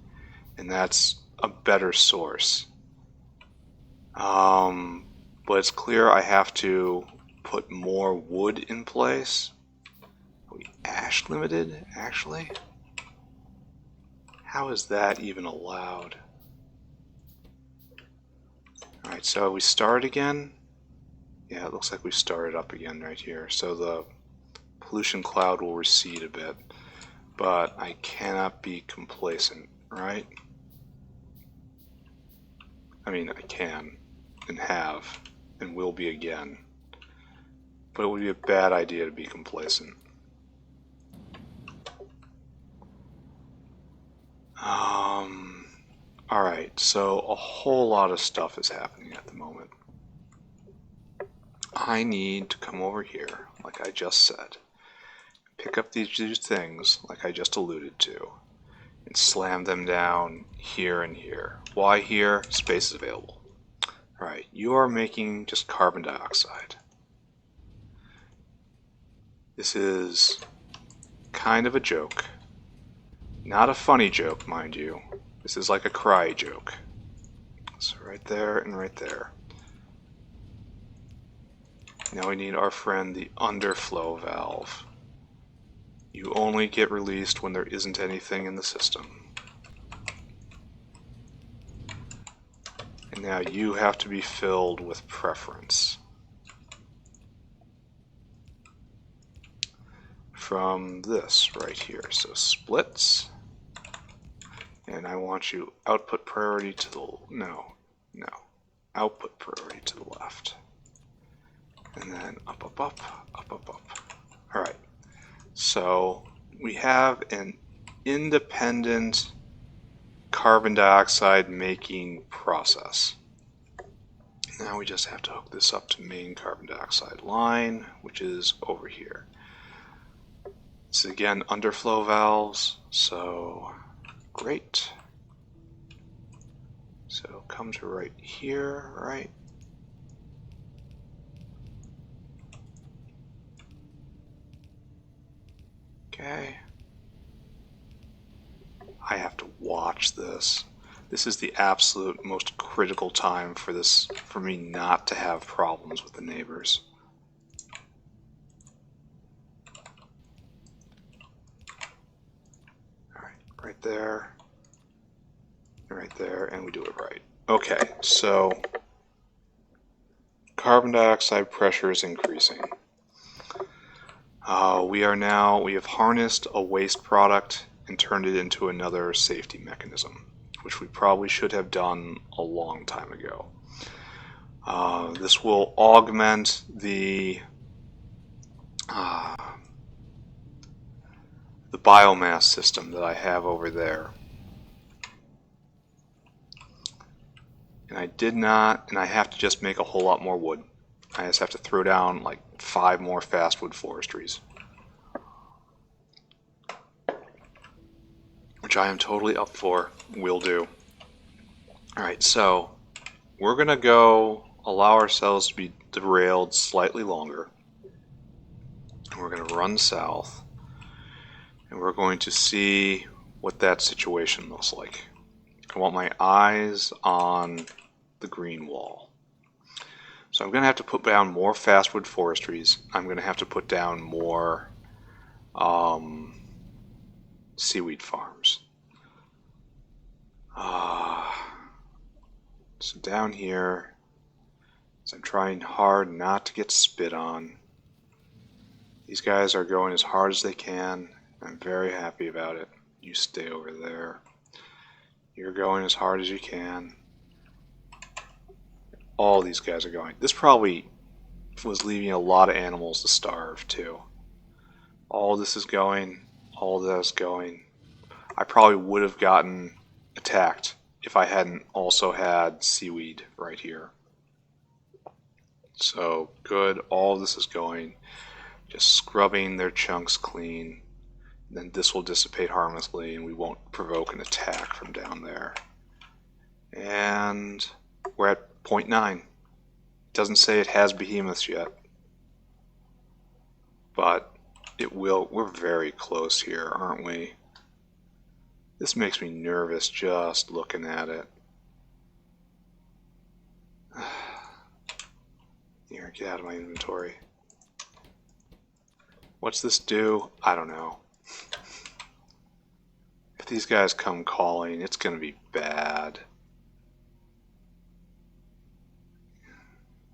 And that's a better source. But it's clear I have to put more wood in place. Are we ash limited, actually? How is that even allowed? Alright, so we start again. Yeah, it looks like we started up again right here. So the pollution cloud will recede a bit. But I cannot be complacent, right? I mean, I can, and have, and will be again. But it would be a bad idea to be complacent. Alright, so a whole lot of stuff is happening at the moment. I need to come over here, like I just said, pick up these two things, like I just alluded to, and slam them down here and here. Why here? Space is available. Alright, you are making just carbon dioxide. This is kind of a joke. Not a funny joke, mind you. This is like a cry joke. So right there and right there. Now we need our friend the underflow valve. You only get released when there isn't anything in the system. And now you have to be filled with preference. From this right here. So splits. And I want you output priority to the, no, output priority to the left. And then up, up, up, up, up, up. Alright, so we have an independent carbon dioxide making process. Now we just have to hook this up to main carbon dioxide line, which is over here. This is again underflow valves, so great. So come to right here, right? Okay. I have to watch this. This is the absolute most critical time for this, for me not to have problems with the neighbors. Alright, right there. Right there, and we do it right. Okay, so carbon dioxide pressure is increasing. We have harnessed a waste product and turned it into another safety mechanism, which we probably should have done a long time ago. This will augment the biomass system that I have over there. And I have to just make a whole lot more wood. I just have to throw down like 5 more fastwood forestries. Which I am totally up for, will do. Alright, so we're going to go allow ourselves to be derailed slightly longer. And we're going to run south. And we're going to see what that situation looks like. I want my eyes on the green wall. So I'm going to have to put down more fastwood forestries. I'm going to have to put down more seaweed farms. So down here, so I'm trying hard not to get spit on. These guys are going as hard as they can. I'm very happy about it. You stay over there. You're going as hard as you can. All these guys are going. This probably was leaving a lot of animals to starve too. All this is going. All that is going. I probably would have gotten attacked if I hadn't also had seaweed right here. So good. All this is going. Just scrubbing their chunks clean. Then this will dissipate harmlessly and we won't provoke an attack from down there. And we're at 0.9. It doesn't say it has behemoths yet. But it will. We're very close here, aren't we? This makes me nervous just looking at it. Here, get out of my inventory. What's this do? I don't know. If these guys come calling, it's going to be bad.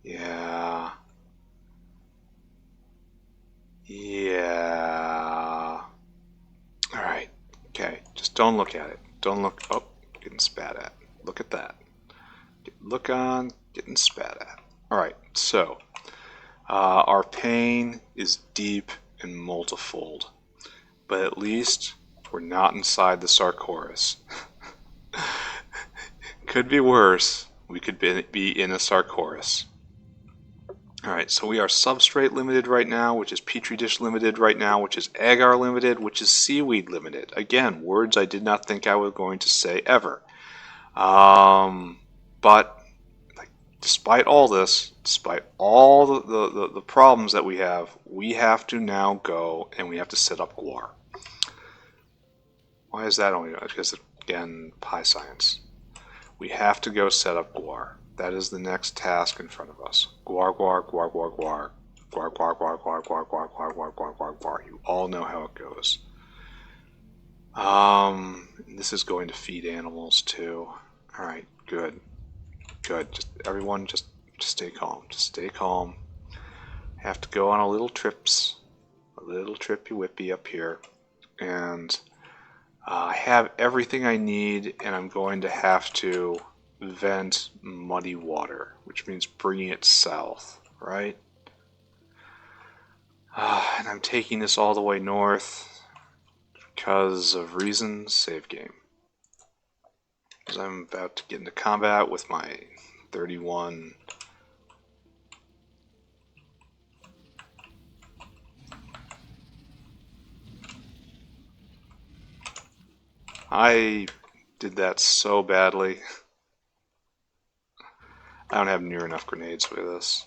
Yeah. Yeah. Alright. Okay. Just don't look at it. Don't look. Oh, getting spat at. Look at that. Look on, getting spat at. Alright, so our pain is deep and multifold, but at least we're not inside the Sarcoris. Could be worse. We could be in a Sarcoris. Alright, so we are substrate limited right now, which is petri dish limited right now, which is agar limited, which is seaweed limited. Again, words I did not think I was going to say ever. But despite all this, despite all the problems that we have to now go and we have to set up Guar. Why is that only? Because, again, pi science. We have to go set up Guar. That is the next task in front of us. Guar, Guar, Guar, Guar, Guar. Guar, Guar, Guar, Guar, Guar, Guar, Guar, Guar, Guar, Guar, Guar. You all know how it goes. This is going to feed animals too. Alright, good. Good. Everyone just stay calm. Just stay calm. Have to go on a little trippy whippy up here. And I have everything I need, and I'm going to have to vent muddy water, which means bringing it south, right? And I'm taking this all the way north because of reasons. Save game. Because I'm about to get into combat with my 31. I did that so badly. I don't have near enough grenades for this.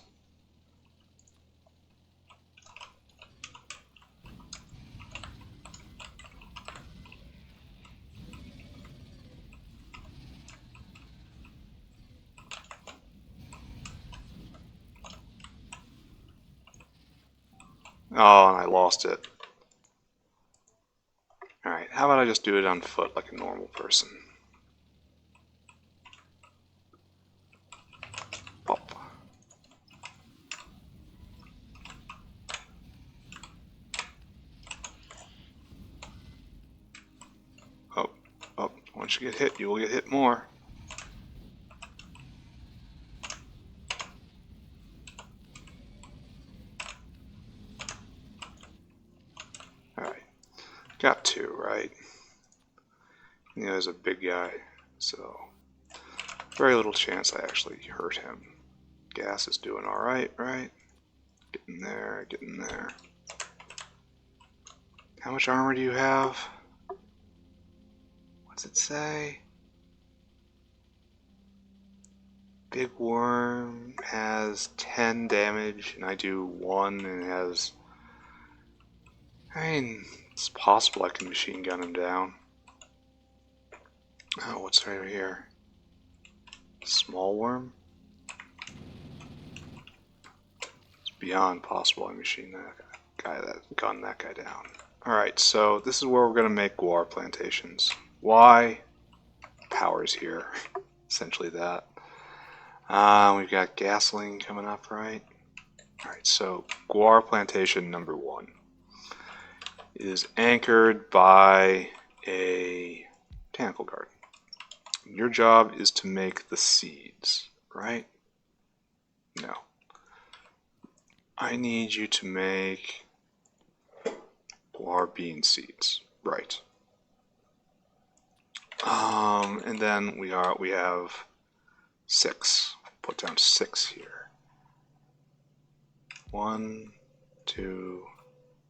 Oh, and I lost it. Alright, how about I just do it on foot like a normal person? Pop. Oh, oh, once you get hit, you will get hit more. Alright, got two, right? You know, there's a big guy, so very little chance I actually hurt him. Gas is doing alright, right? Getting there, getting there. How much armor do you have? What's it say? Big Worm has 10 damage, and I do 1, and it has... I mean, it's possible I can machine gun him down. Oh, what's right over here? Small Worm? It's beyond possible I machine gun that guy down. Alright, so this is where we're going to make Guar plantations. Why? Power's here. Essentially that. We've got gasoline coming up, right? Alright, so Guar plantation number 1 is anchored by a botanical garden. Your job is to make the seeds, right? No. I need you to make Guar bean seeds, right? And then we have 6. Put down 6 here. 1, 2,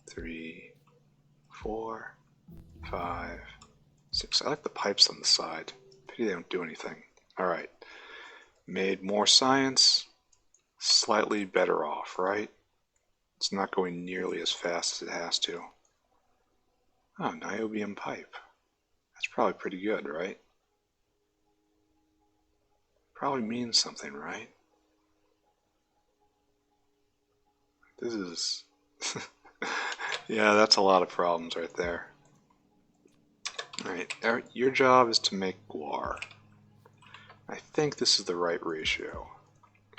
3, 4, 5, 6. I like the pipes on the side. Pity they don't do anything. Alright. Made more science. Slightly better off, right? It's not going nearly as fast as it has to. Oh, niobium pipe. That's probably pretty good, right? Probably means something, right? This is... yeah, that's a lot of problems right there. Alright, your job is to make Guar. I think this is the right ratio.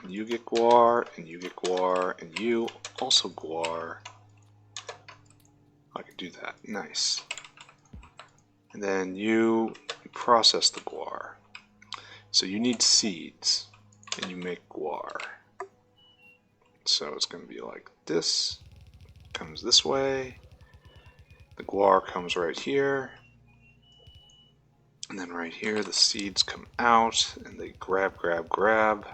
and you get guar, and you get guar, and you also guar. I can do that. Nice. And then you process the guar. So you need seeds, and you make guar. So it's going to be like this. Comes this way. The guar comes right here. And then right here, the seeds come out, and they grab, grab, grab.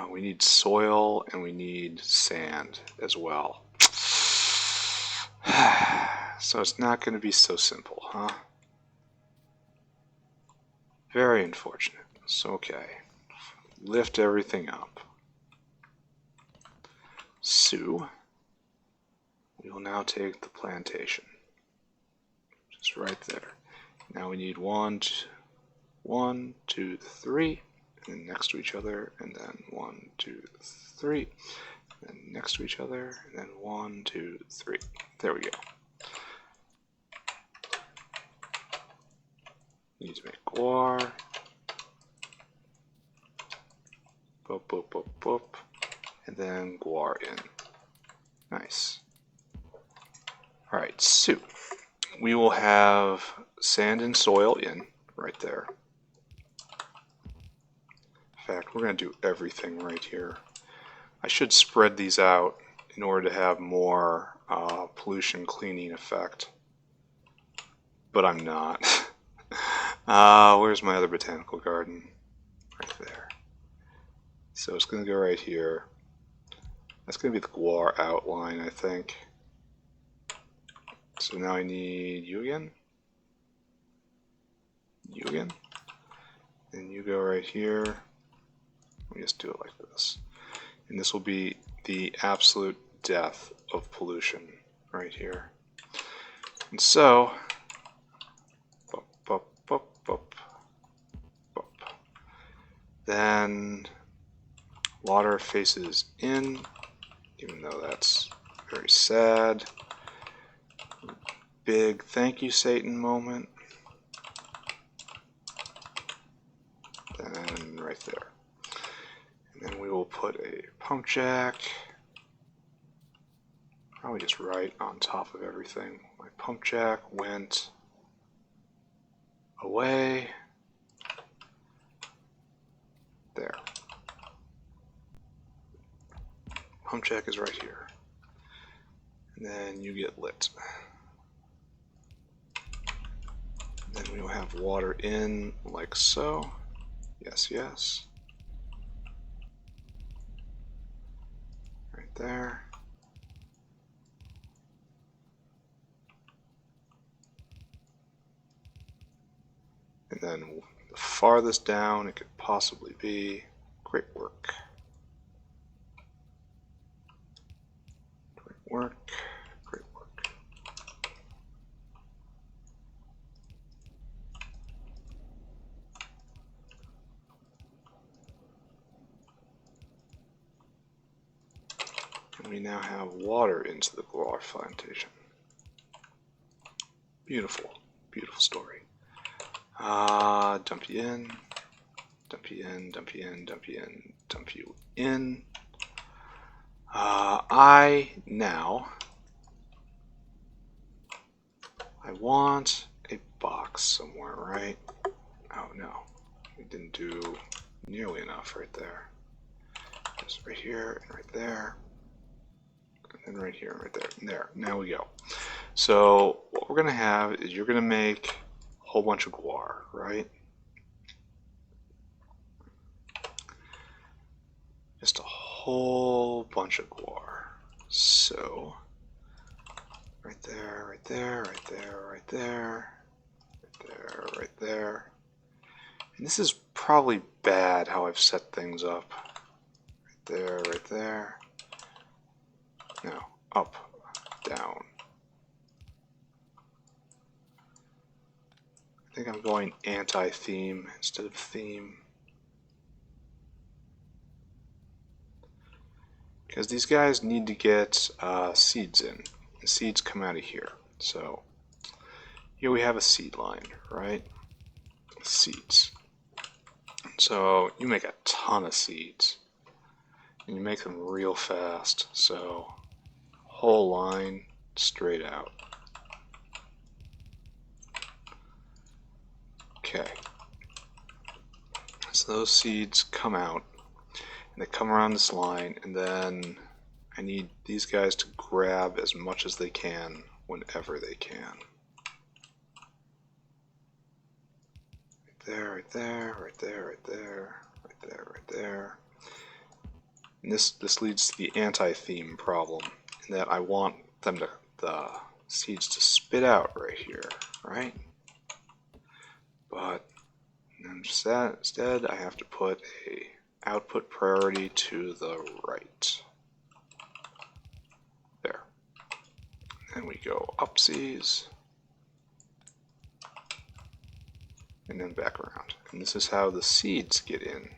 We need soil, and we need sand as well. So it's not going to be so simple, huh? Very unfortunate. So, okay. Lift everything up. So, we will now take the plantation. Just right there. Now we need 1, 2, 3, and then next to each other, and then 1, 2, 3, and then next to each other, and then 1, 2, 3. There we go. Need to make guar. Boop, boop, boop, boop. And then guar in. Nice. Alright, so we will have sand and soil in right there. In fact, we're going to do everything right here. I should spread these out in order to have more pollution cleaning effect. But I'm not. Where's my other botanical garden? Right there. So it's going to go right here. That's going to be the guar outline, I think. So now I need you again. You again. And you go right here. Let me just do it like this. And this will be the absolute death of pollution right here. And so, bup, bup, bup, bup, bup. Then water faces in, even though that's very sad. Big thank you, Satan moment. Then right there. And then we will put a pump jack, probably just right on top of everything. My pump jack went away. There. Pump jack is right here. And then you get lit. Then we will have water in like so. Yes, yes. Right there. And then the farthest down it could possibly be. Great work. Great work. Great work. And we now have water into the Guar plantation. Beautiful, beautiful story. Dump you in, dump you in, dump you in, dump you in, dump you in. I want a box somewhere, right? Oh no, we didn't do nearly enough right there. Just right here and right there. And right here and right there. And there. Now we go. So what we're going to have is you're going to make a whole bunch of guar, right? Just a whole bunch of guar. So right there, right there, right there, right there, right there, right there. And this is probably bad how I've set things up. Right there, right there. No, up, down. I think I'm going anti-theme instead of theme. Because these guys need to get seeds in. And seeds come out of here. So here we have a seed line, right? Seeds. So you make a ton of seeds, and you make them real fast. So whole line straight out. Okay. So those seeds come out, and they come around this line, and then I need these guys to grab as much as they can whenever they can. Right there, right there, right there, right there, right there, right there. And this leads to the anti-theme problem, in that I want them to, the seeds to spit out right here, right? But instead I have to put a output priority to the right. There. And we go upsies, and then back around. And this is how the seeds get in.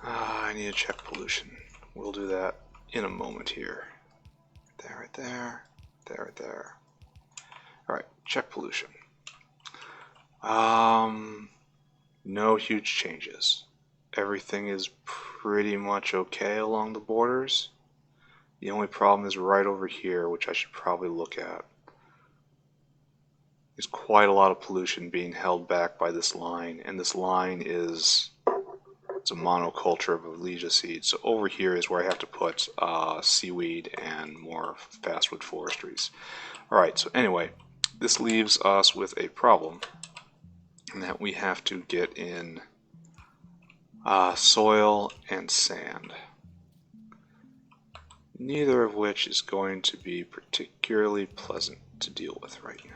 I need to check pollution. We'll do that in a moment here. There, right there, there, right there. Alright, check pollution. No huge changes. Everything is pretty much okay along the borders. The only problem is right over here, which I should probably look at. There's quite a lot of pollution being held back by this line, and this line is a monoculture of Alegia seeds. So over here is where I have to put seaweed and more fastwood forestries. Alright, so anyway, this leaves us with a problem, in that we have to get in soil and sand. Neither of which is going to be particularly pleasant to deal with right now.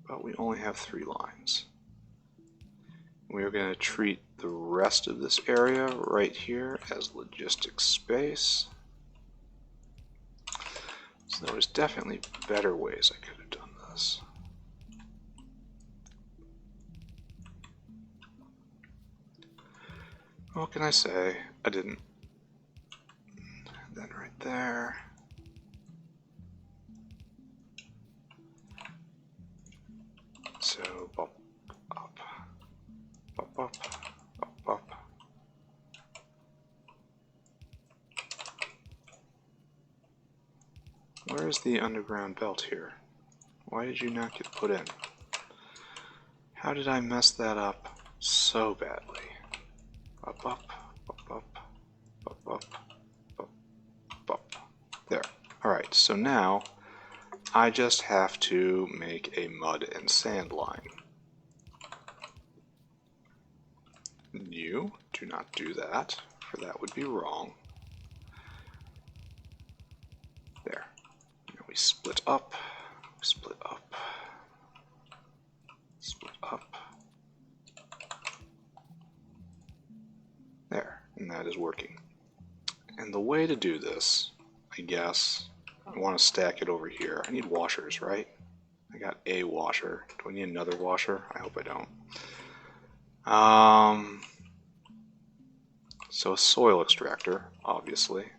But we only have 3 lines. We are going to treat the rest of this area right here as logistics space. So there's definitely better ways I could have done this. What can I say? I didn't. And then right there. So bop, up, bop, bop, bop, bop. Where is the underground belt here? Why did you not get put in? How did I mess that up so badly? Up, up, up, up, up, up, up, up. There. Alright, so now I just have to make a mud and sand line. You do not do that, for that would be wrong. There. Now we split up, split up, split up. There, and that is working. And the way to do this, I guess, I want to stack it over here. I need washers, right? I got a washer. Do I need another washer? I hope I don't. So a soil extractor, obviously.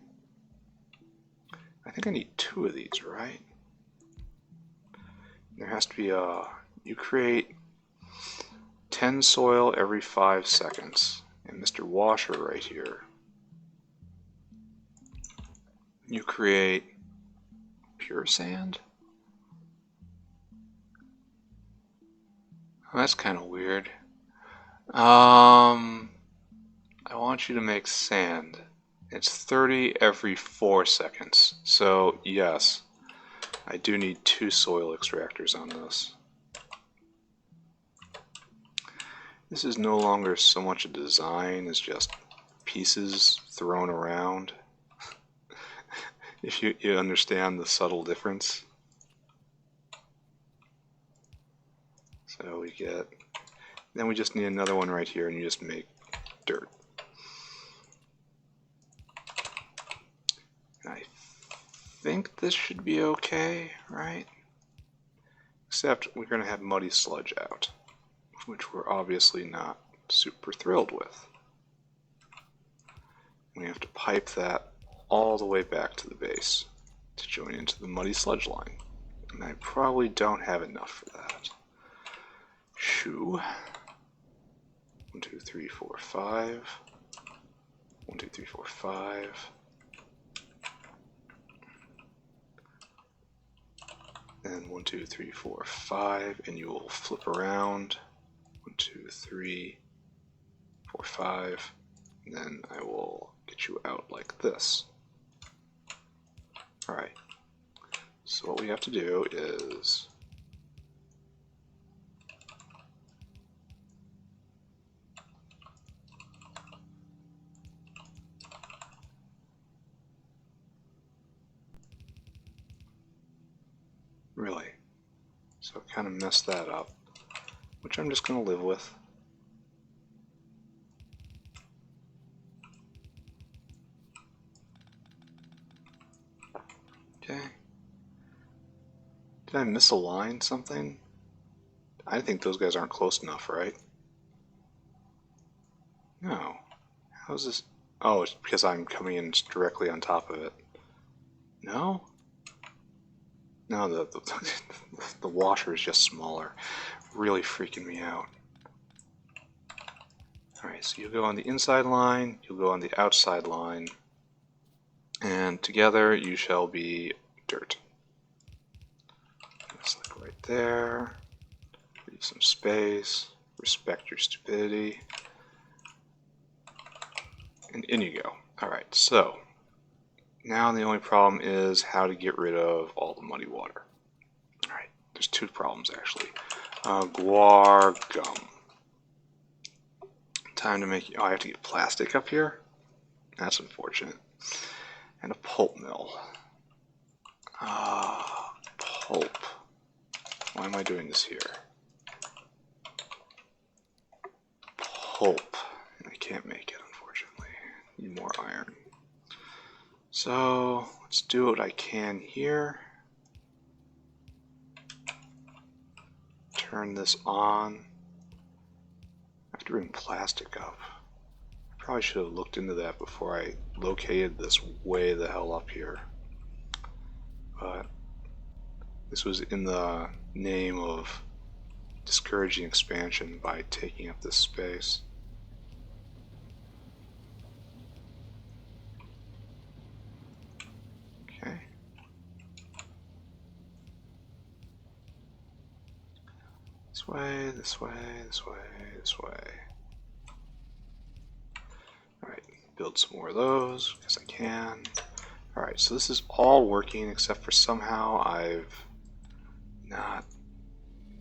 I think I need 2 of these, right? There has to be a... You create 10 soil every 5 seconds. And Mr. Washer right here, you create pure sand? Oh, that's kind of weird. I want you to make sand. It's 30 every 4 seconds. So yes, I do need 2 soil extractors on this. This is no longer so much a design as just pieces thrown around. If you understand the subtle difference. So we get, then we just need another one right here, and you just make dirt. And I think this should be okay, right? Except we're going to have muddy sludge out, which we're obviously not super thrilled with. We have to pipe that all the way back to the base to join into the muddy sludge line. And I probably don't have enough for that. Shoo. 1, 2, 3, 4, 5. 1, 2, 3, 4, 5. And 1, 2, 3, 4, 5. And you will flip around. 1, 2, 3, 4, 5. And then I will get you out like this. Alright. So what we have to do is really, so kind of messed that up, which I'm just going to live with. Okay. Did I misalign something? I think those guys aren't close enough, right? No. How's this? Oh, it's because I'm coming in directly on top of it. No? No, the washer is just smaller. Really freaking me out. Alright, so you'll go on the inside line, you'll go on the outside line, and together you shall be dirt. Just like right there. Leave some space. Respect your stupidity. And in you go. Alright, so now the only problem is how to get rid of all the muddy water. Alright, there's two problems actually. Guar gum. Time to make. Oh, I have to get plastic up here? That's unfortunate. And a pulp mill. Pulp. Why am I doing this here? Pulp. I can't make it, unfortunately. Need more iron. So, let's do what I can here. Turn this on. I have to bring plastic up. I probably should have looked into that before I located this way the hell up here. But this was in the name of discouraging expansion by taking up this space. Okay. This way, this way, this way, this way. Alright, build some more of those, because I can. Alright, so this is all working except for somehow I've not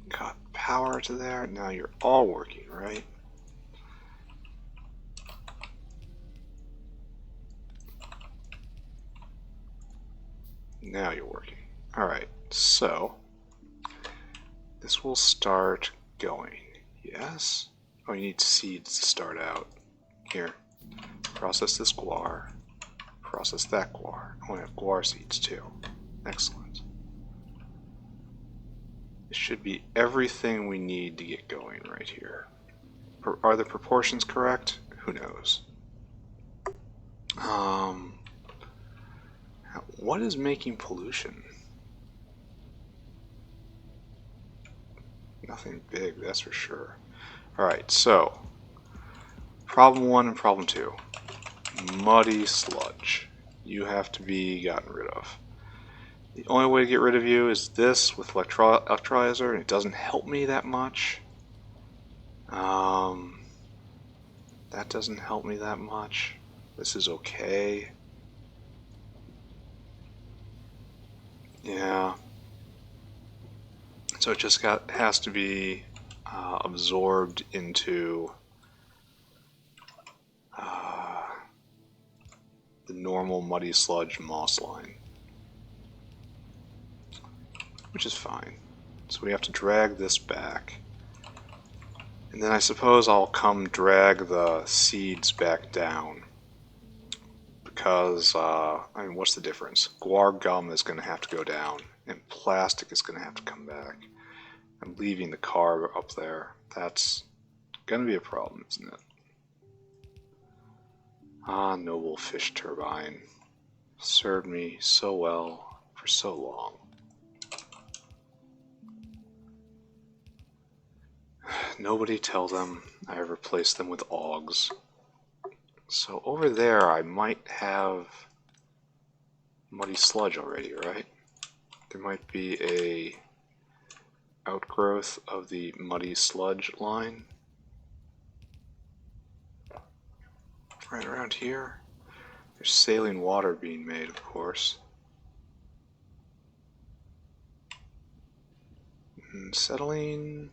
got power to there. Now you're all working, right? Now you're working. Alright, so this will start going. Yes? Oh, you need seeds to start out. Here. Process this guar. Process that guar. I want to have guar seeds too. Excellent. This should be everything we need to get going right here. Are the proportions correct? Who knows? What is making pollution? Nothing big, that's for sure. Alright, so problem 1 and problem 2. Muddy sludge. You have to be gotten rid of. The only way to get rid of you is this with electrolyzer, and it doesn't help me that much. That doesn't help me that much. This is okay. Yeah. So it just has to be absorbed into the normal muddy sludge moss line, which is fine. So we have to drag this back, and then I suppose I'll come drag the seeds back down, because I mean, what's the difference? Guar gum is going to have to go down, and plastic is going to have to come back. I'm leaving the carb up there. That's going to be a problem, isn't it? Ah, noble fish turbine. Served me so well for so long. Nobody tell them I replaced them with augs. So over there I might have muddy sludge already, right? There might be a outgrowth of the muddy sludge line. Right around here. There's saline water being made, of course. And acetylene.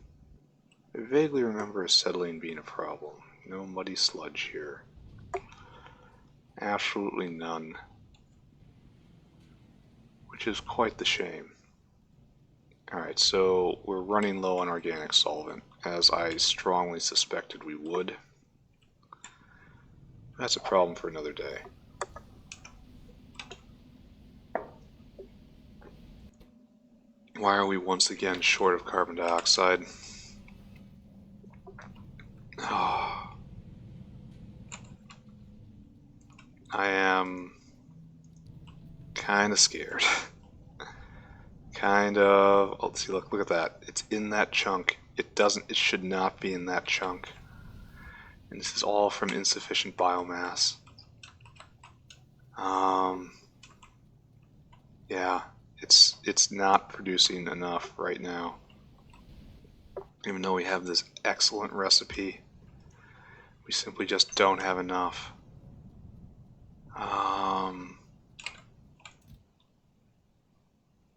I vaguely remember acetylene being a problem. No muddy sludge here. Absolutely none. Which is quite the shame. Alright, so we're running low on organic solvent, as I strongly suspected we would. That's a problem for another day. Why are we once again short of carbon dioxide? Oh. I am kind of scared. Kind of. Oh, let's see. Look at that. It's in that chunk. It should not be in that chunk. And this is all from insufficient biomass. Yeah, it's not producing enough right now. Even though we have this excellent recipe, we simply just don't have enough.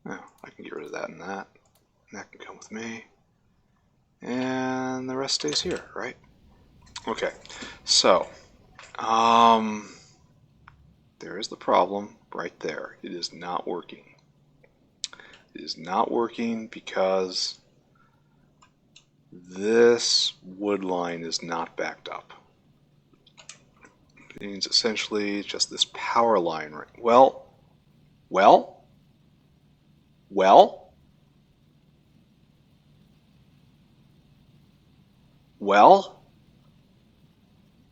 No, I can get rid of that and that. And that can come with me. And the rest stays here, right? Okay, so, there is the problem right there. It is not working. It is not working because this wood line is not backed up. It means essentially just this power line, right? Well,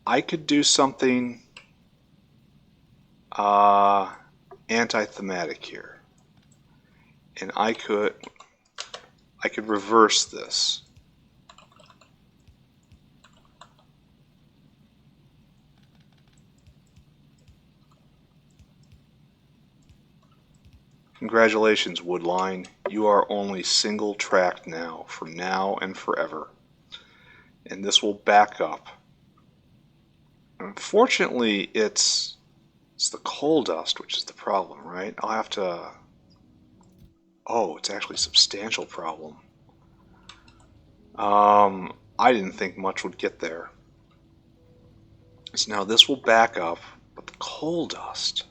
I could do something anti-thematic here. And I could reverse this. Congratulations, Woodline. You are only single tracked now, from now and forever. And this will back up. Unfortunately, it's the coal dust which is the problem, right? I'll have to... Oh, it's actually a substantial problem. I didn't think much would get there. So now this will back up, but the coal dust...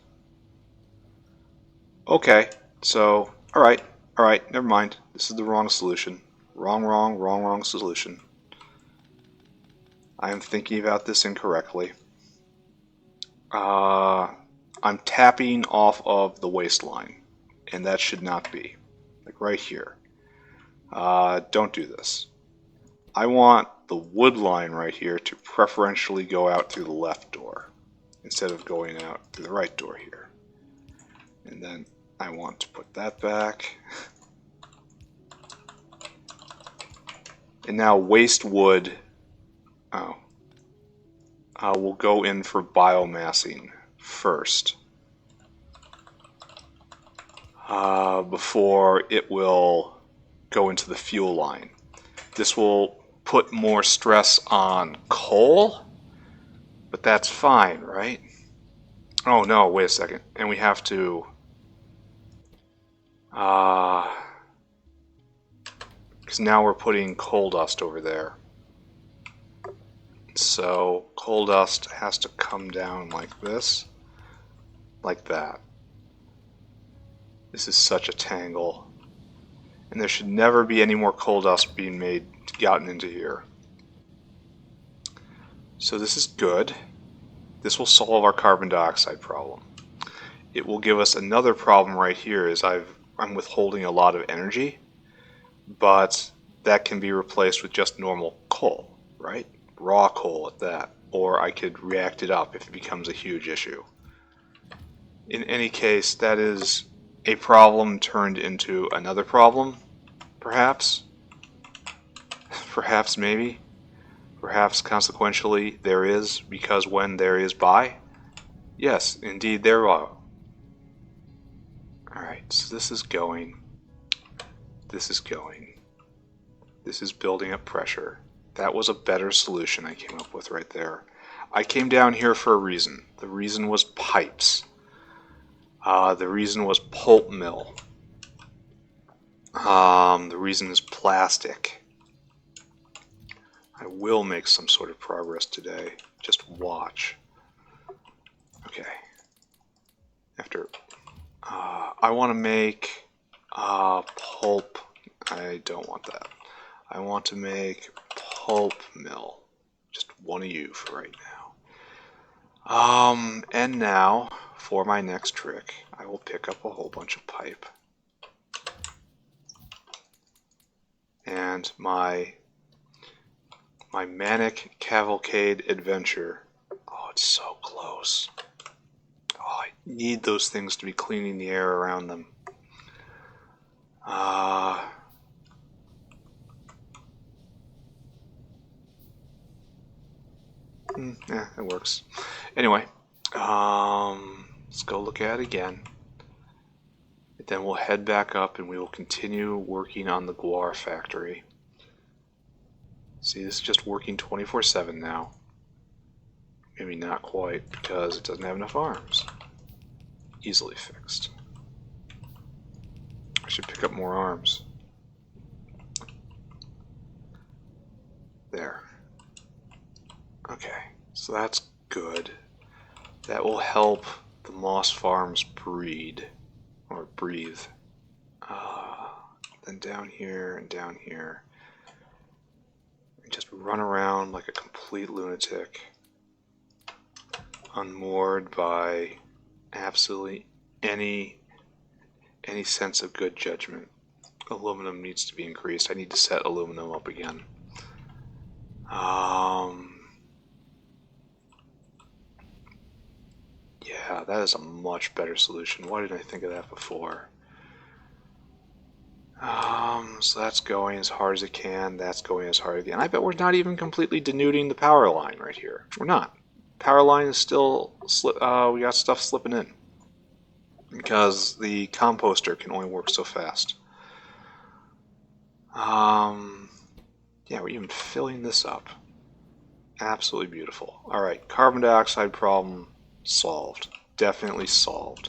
Okay, so, alright, never mind. This is the wrong solution. Wrong solution. I am thinking about this incorrectly. I'm tapping off of the waistline, and that should not be. Like right here. Don't do this. I want the wood line right here to preferentially go out through the left door, instead of going out through the right door here. And then I want to put that back. And now waste wood, we'll go in for biomassing first. Before it will go into the fuel line. This will put more stress on coal, but that's fine, right? Oh no, wait a second. And we have to... because now we're putting coal dust over there. So coal dust has to come down like this, like that. This is such a tangle. And there should never be any more coal dust being gotten into here. So this is good. This will solve our carbon dioxide problem. It will give us another problem right here, is I'm withholding a lot of energy, but that can be replaced with just normal coal, right? Raw coal at that. Or I could react it up if it becomes a huge issue. In any case, that is a problem turned into another problem, perhaps. Perhaps, maybe. Perhaps, consequentially, there is, because when there is by. Yes, indeed there are. Alright, so this is going. This is going. This is building up pressure. That was a better solution I came up with right there. I came down here for a reason. The reason was pipes. The reason was pulp mill. The reason is plastic. I will make some sort of progress today. Just watch. Okay. After... I want to make pulp. I don't want that. I want to make pulp mill. Just one of you for right now. And now, for my next trick, I will pick up a whole bunch of pipe. And my manic cavalcade adventure. Oh, it's so close. Oh, I need those things to be cleaning the air around them. Yeah, it works. Anyway, let's go look at it again. Then we'll head back up and we will continue working on the Guar factory. See, this is just working 24/7 now. Maybe not quite, because it doesn't have enough arms. Easily fixed. I should pick up more arms. There. Okay, so that's good. That will help the moss farms breed, or breathe. Then down here and down here. And just run around like a complete lunatic. Unmoored by absolutely any sense of good judgment. Aluminum needs to be increased. I need to set aluminum up again. Yeah, that is a much better solution. Why didn't I think of that before? So that's going as hard as it can. That's going as hard as it can. I bet we're not even completely denuding the power line right here. We're not. Power line is still we got stuff slipping in because the composter can only work so fast. Yeah, we're even filling this up. Absolutely beautiful. Alright, carbon dioxide problem solved. Definitely solved.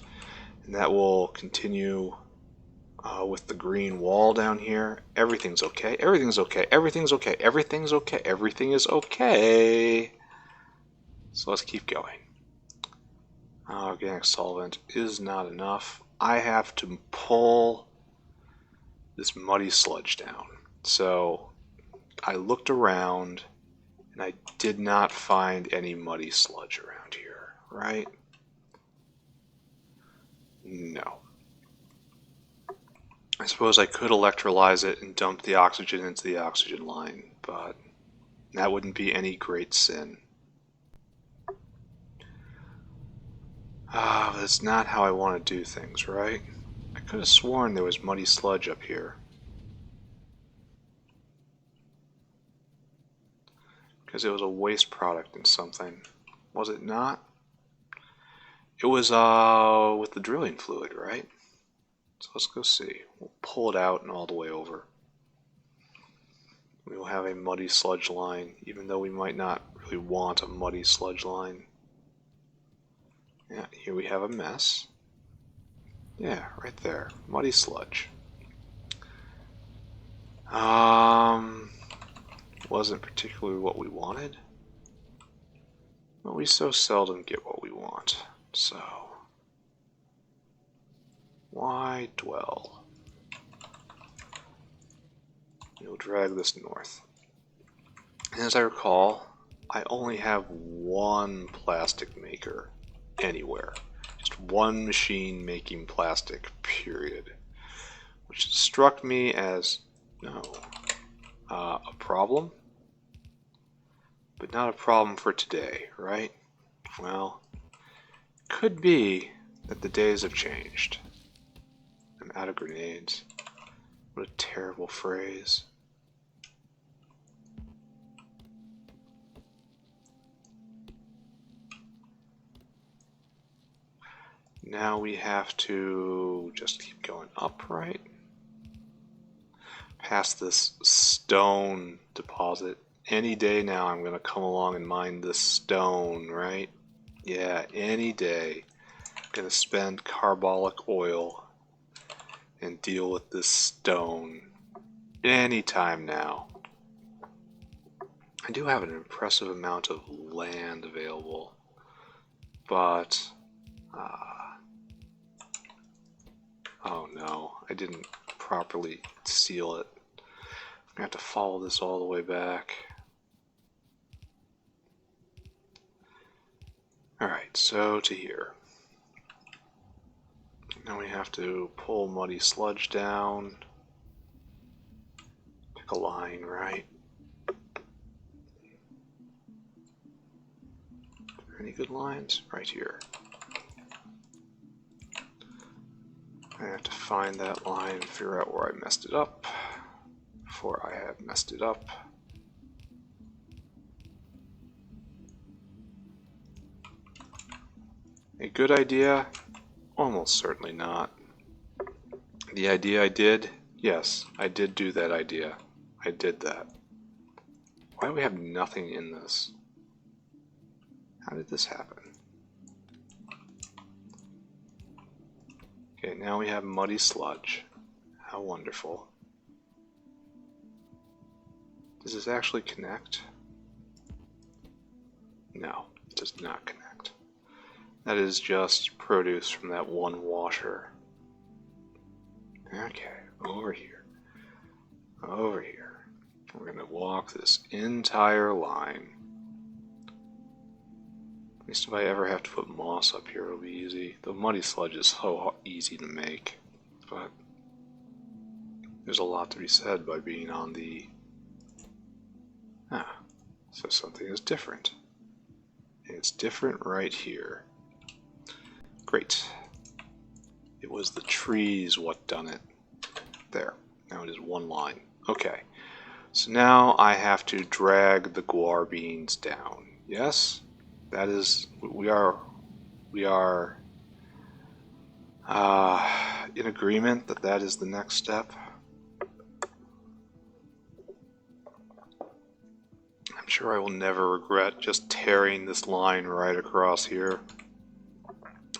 And that will continue with the green wall down here. Everything's okay. Everything's okay. Everything's okay. Everything's okay. Everything is okay. So let's keep going. Organic solvent is not enough. I have to pull this muddy sludge down. So I looked around and I did not find any muddy sludge around here, right? No. I suppose I could electrolyze it and dump the oxygen into the oxygen line, but that wouldn't be any great sin. But it's not how I want to do things, right? I could have sworn there was muddy sludge up here. Because it was a waste product in something. Was it not? It was with the drilling fluid, right? So let's go see. We'll pull it out and all the way over. We will have a muddy sludge line, even though we might not really want a muddy sludge line. Yeah, here we have a mess. Yeah, right there. Muddy sludge. Wasn't particularly what we wanted. But we so seldom get what we want. So, why dwell? We'll drag this north. And as I recall, I only have one plastic maker anywhere. Just one machine making plastic, period. Which struck me as, a problem. But not a problem for today, right? Well, could be that the days have changed. I'm out of grenades. What a terrible phrase. Now we have to just keep going up, right? Past this stone deposit. Any day now I'm going to come along and mine this stone, right? Yeah, any day. I'm going to spend carbolic oil and deal with this stone. Anytime now. I do have an impressive amount of land available, but oh no, I didn't properly seal it. I'm gonna have to follow this all the way back. Alright, so to here. Now we have to pull muddy sludge down. Pick a line, right? Any good lines? Right here. I have to find that line and figure out where I messed it up before I have messed it up. A good idea? Almost certainly not. The idea I did? Yes, I did do that idea. I did that. Why do we have nothing in this? How did this happen? Okay, now we have muddy sludge. How wonderful. Does this actually connect? No, it does not connect. That is just produce from that one washer. Okay, over here. Over here. We're going to walk this entire line. At least if I ever have to put moss up here, it'll be easy. The muddy sludge is so easy to make, but there's a lot to be said by being on the... so something is different. And it's different right here. Great. It was the trees what done it. There. Now it is one line. Okay. So now I have to drag the guar beans down. Yes? That is, we are in agreement that that is the next step. I'm sure I will never regret just tearing this line right across here.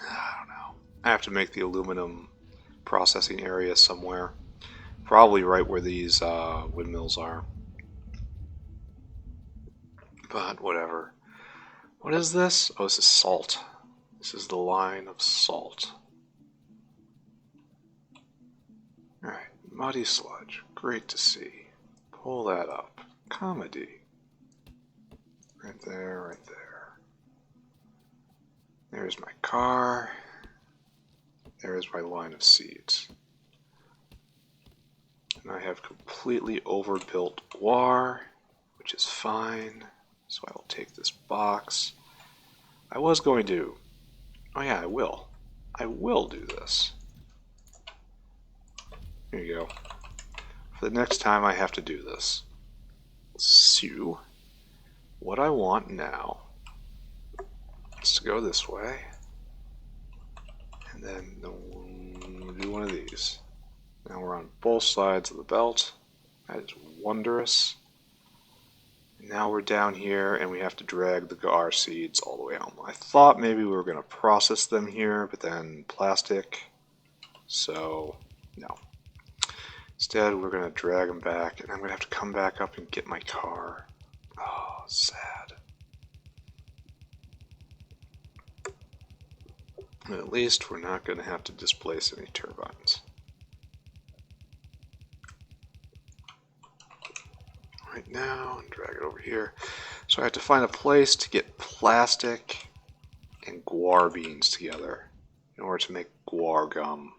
I don't know. I have to make the aluminum processing area somewhere. Probably right where these windmills are. But whatever. What is this? Oh, this is salt. This is the line of salt. Alright, muddy sludge. Great to see. Pull that up. Comedy. Right there, right there. There's my car. There's my line of seeds. And I have completely overbuilt Guar, which is fine. So I will take this box. I was going to... Oh yeah, I will. I will do this. Here you go. For the next time I have to do this. So, what I want now is to go this way. And then we'll do one of these. Now we're on both sides of the belt. That is wondrous. Now we're down here and we have to drag the Guar seeds all the way home. I thought maybe we were going to process them here, but then plastic. So, no. Instead, we're going to drag them back, and I'm going to have to come back up and get my car. Oh, sad. But at least we're not going to have to displace any turbines. Right now, and drag it over here. So I have to find a place to get plastic and guar beans together in order to make guar gum.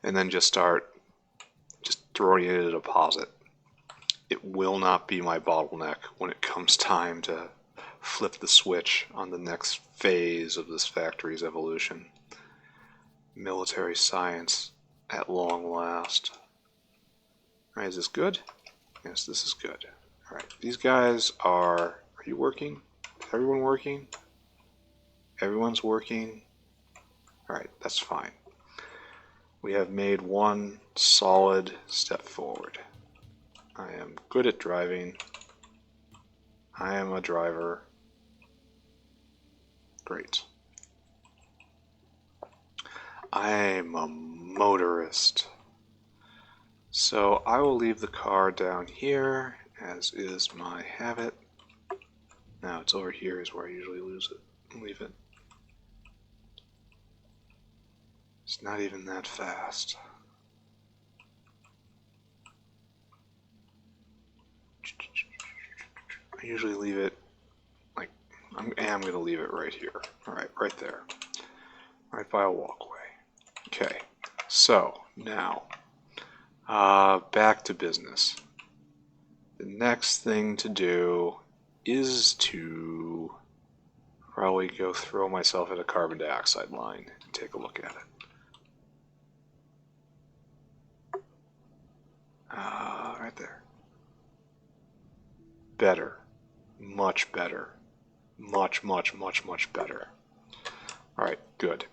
And then just start throwing it in a deposit. It will not be my bottleneck when it comes time to flip the switch on the next phase of this factory's evolution. Military science at long last. Alright, is this good? Yes, this is good. Alright, these guys are you working? Is everyone working? Everyone's working. Alright, that's fine. We have made one solid step forward. I am good at driving. I am a driver. Great. I'm a motorist. So I will leave the car down here, as is my habit. Now it's over here is where I usually leave it. It's not even that fast. I usually leave it like, I am going to leave it right here. Alright, right there. Right by a walkway. Okay, so now, back to business. The next thing to do is to probably go throw myself at a carbon dioxide line and take a look at it. Right there. Better. Much better. Much, much, much, much better. Alright, good.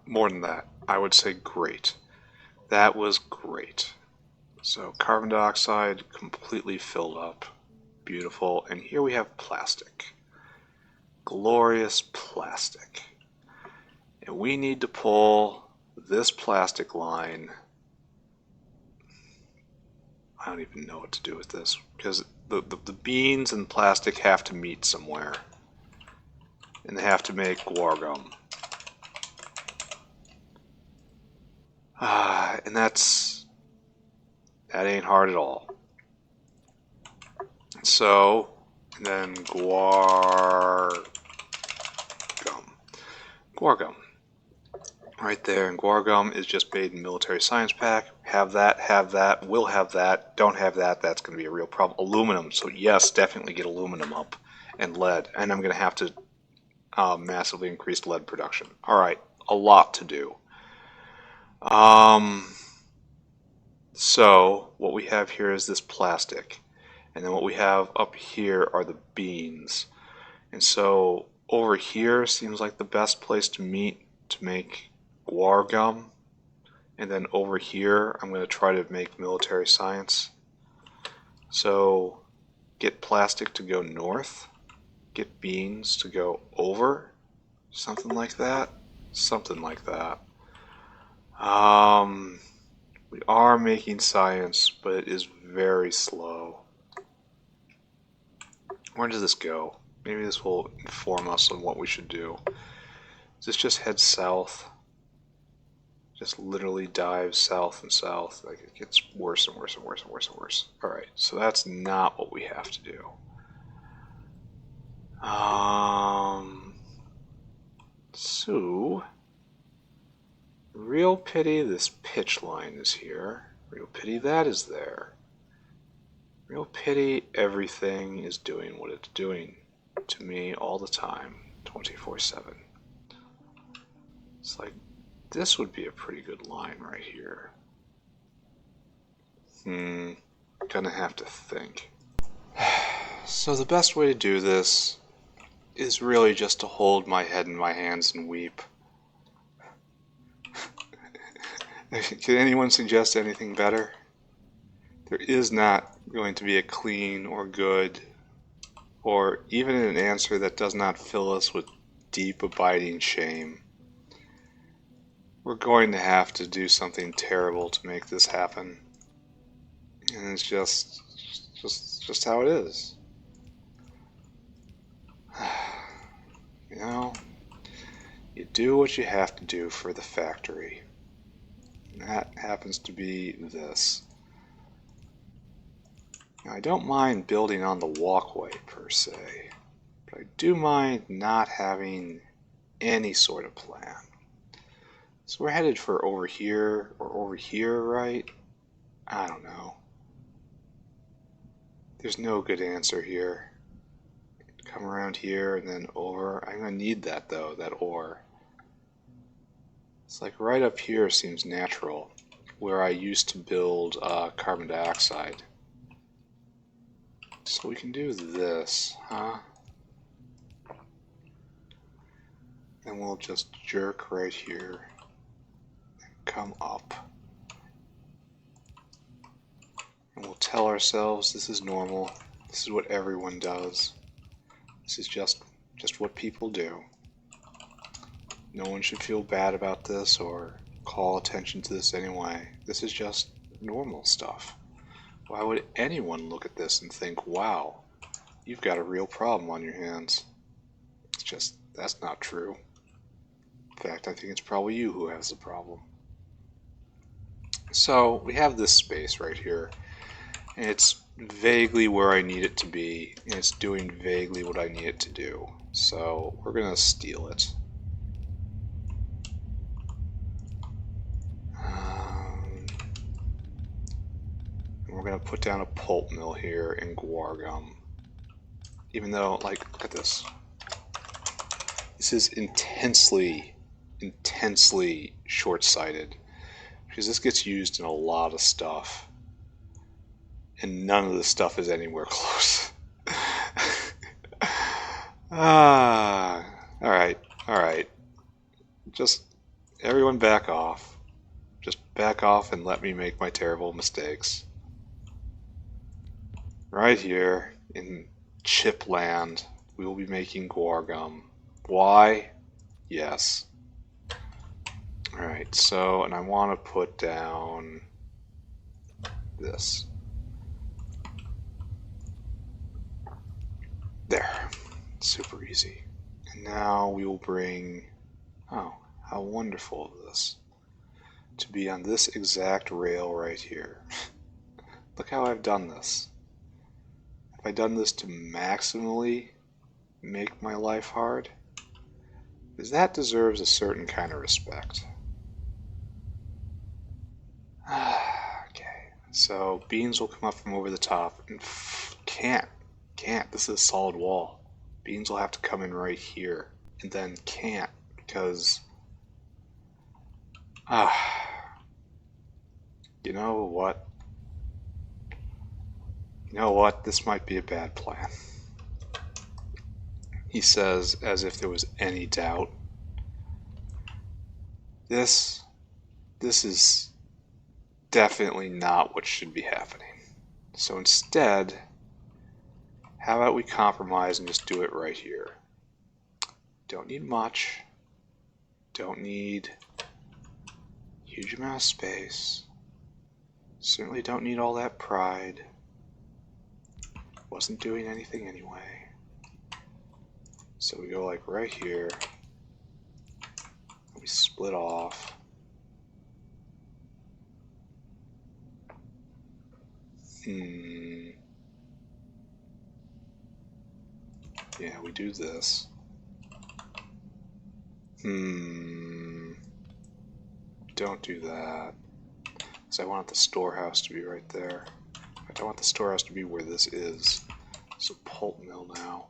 More than that, I would say great. That was great. So carbon dioxide completely filled up. Beautiful. And here we have plastic. Glorious plastic. And we need to pull this plastic line. I don't even know what to do with this, because the beans and plastic have to meet somewhere. And they have to make guar gum. And that ain't hard at all. So, and then guar gum. Guar gum. Right there, and guar gum is just made in military science pack. Have that, will have that, don't have that, that's going to be a real problem. Aluminum, so yes, definitely get aluminum up, and lead. And I'm going to have to massively increase lead production. Alright, a lot to do. So, what we have here is this plastic. And then what we have up here are the beans. And so, over here seems like the best place to meet to make guar gum. And then over here, I'm going to try to make military science. So, get plastic to go north. Get beans to go over. Something like that. Something like that. We are making science, but it is very slow. Where does this go? Maybe this will inform us on what we should do. Does this just head south? Just literally dives south and south. Like it gets worse and worse and worse and worse and worse. Alright, so that's not what we have to do. So, real pity this pitch line is here. Real pity that is there. Real pity everything is doing what it's doing to me all the time, 24/7. It's like, this would be a pretty good line right here. Gonna have to think. So the best way to do this is really just to hold my head in my hands and weep. Can anyone suggest anything better? There is not going to be a clean or good or even an answer that does not fill us with deep abiding shame. We're going to have to do something terrible to make this happen. And it's just how it is. You know, you do what you have to do for the factory. And that happens to be this. Now, I don't mind building on the walkway per se, but I do mind not having any sort of plan. So we're headed for over here or over here, right? I don't know. There's no good answer here. Come around here and then over. I'm going to need that though, that ore. It's like right up here seems natural, where I used to build carbon dioxide. So we can do this, huh? and we'll just jerk right here. Come up. And we'll tell ourselves this is normal. This is what everyone does. This is just what people do. No one should feel bad about this or call attention to this anyway. This is just normal stuff. Why would anyone look at this and think, wow, you've got a real problem on your hands? It's just, that's not true. In fact, I think it's probably you who has the problem. So we have this space right here, and it's vaguely where I need it to be, and it's doing vaguely what I need it to do. So we're going to steal it. And we're going to put down a pulp mill here in Guar gum. Even though, like, look at this. This is intensely short-sighted. Because this gets used in a lot of stuff. And none of the stuff is anywhere close. Alright. Just, everyone back off. Just back off and let me make my terrible mistakes. Right here, in Chipland, we will be making guar gum. Why? Yes. Alright, so, and I want to put down this. There. Super easy. And now we will bring, oh, how wonderful of this, to be on this exact rail right here. Look how I've done this. Have I done this to maximally make my life hard? Because that deserves a certain kind of respect. Okay, so beans will come up from over the top, and can't. This is a solid wall. Beans will have to come in right here, and then can't, because you know what? This might be a bad plan. He says, as if there was any doubt. This is definitely not what should be happening. So instead, how about we compromise and just do it right here? Don't need much. Don't need a huge amount of space. Certainly don't need all that pride. Wasn't doing anything anyway. So we go like right here. We split off. Yeah, we do this. Don't do that. Because I want the storehouse to be right there. In fact, I want the storehouse to be where this is. So pulp mill now.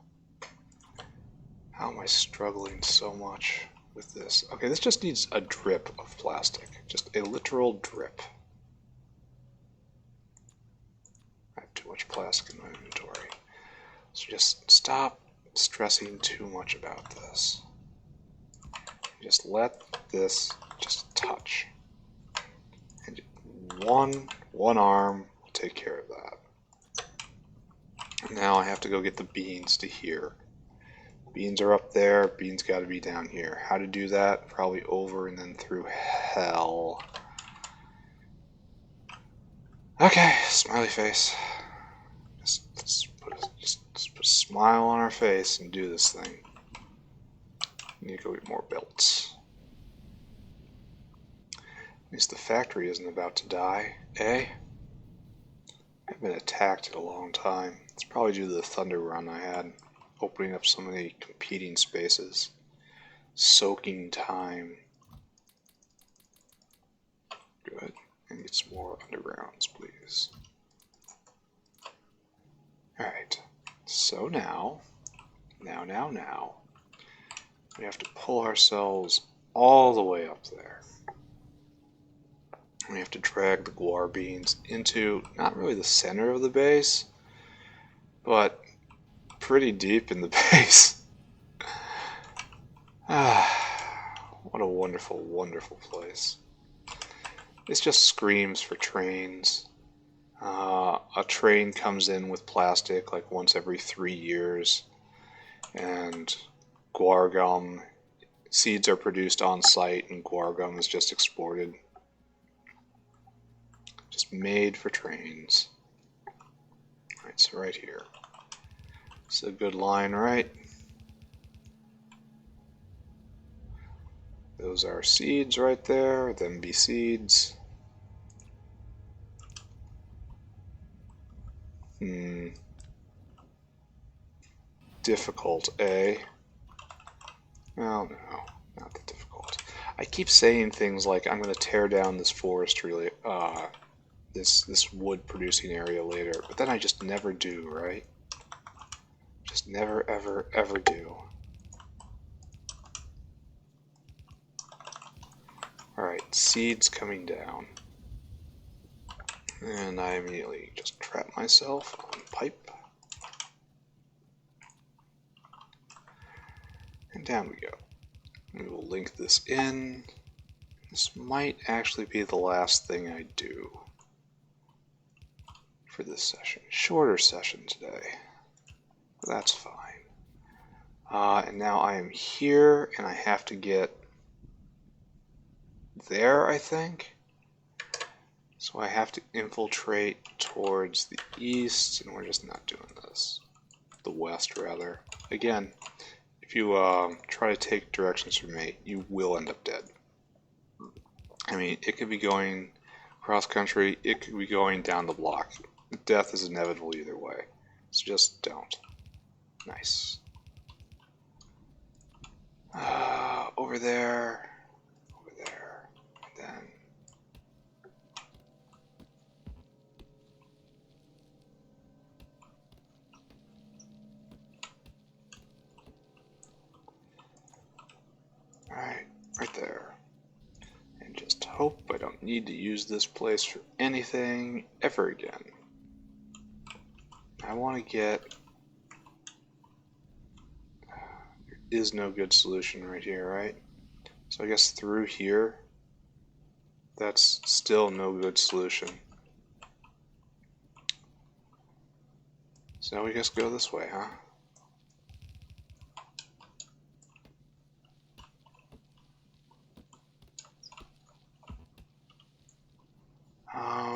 How am I struggling so much with this? Okay, this just needs a drip of plastic. Just a literal drip. I have too much plastic in my inventory. So just stop stressing too much about this. Just let this just touch. And one arm will take care of that. And now I have to go get the beans to here. Beans are up there, beans got to be down here. How to do that? Probably over and then through hell. Okay, smiley face. Just put a smile on our face and do this thing. Need to go get more belts. At least the factory isn't about to die, eh? I've been attacked in a long time. It's probably due to the thunder run I had, opening up so many competing spaces, soaking time. Good. And get some more undergrounds, please. Alright, so now, we have to pull ourselves all the way up there. We have to drag the guar beans into not really the center of the base, but pretty deep in the base. What a wonderful, wonderful place. This just screams for trains. A train comes in with plastic like once every 3 years, and guar gum seeds are produced on site, and guar gum is just exported. Just made for trains. Alright, so right here. It's a good line, right? Those are seeds right there, them be seeds. Difficult, eh? Well, no, not that difficult. I keep saying things like I'm going to tear down this forest really, this wood producing area later, but then I just never do, right? Just never, ever, ever do. Alright, seeds coming down. And I immediately just trap myself on pipe. And down we go. We will link this in. This might actually be the last thing I do for this session. Shorter session today. But that's fine. And now I am here, and I have to get there, I think. So I have to infiltrate towards the east, and we're just not doing this. The west, rather. Again, if you try to take directions from me, you will end up dead. I mean, it could be going cross country, it could be going down the block. Death is inevitable either way. So just don't. Nice. Over there, and then alright, right there. And just hope I don't need to use this place for anything ever again. I want to get... There is no good solution right here, right? So I guess through here, that's still no good solution. So we just go this way, huh?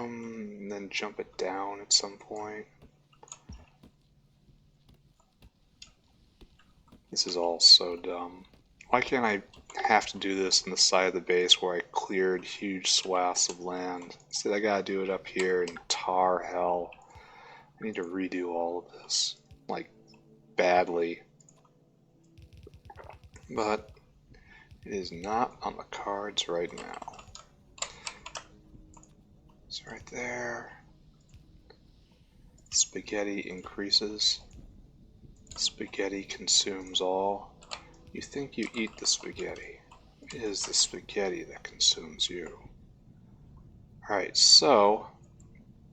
And then jump it down at some point. This is all so dumb. Why can't I have to do this on the side of the base where I cleared huge swaths of land? Instead I gotta do it up here in tar hell. I need to redo all of this, like, badly. But it is not on the cards right now. So right there, spaghetti increases. Spaghetti consumes all. You think you eat the spaghetti. It is the spaghetti that consumes you. Alright, so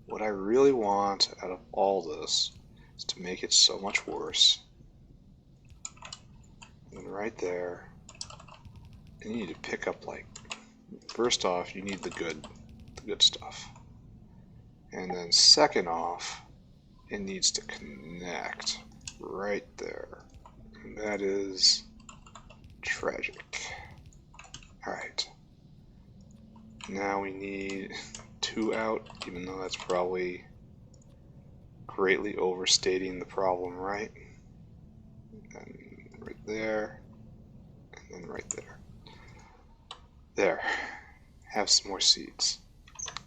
what I really want out of all this is to make it so much worse. And right there, you need to pick up, like, first off, you need the good stuff. And then second off, it needs to connect right there. And that is tragic. Alright. Now we need 2 out, even though that's probably greatly overstating the problem, right? And right there, and then right there. There. Have some more seeds.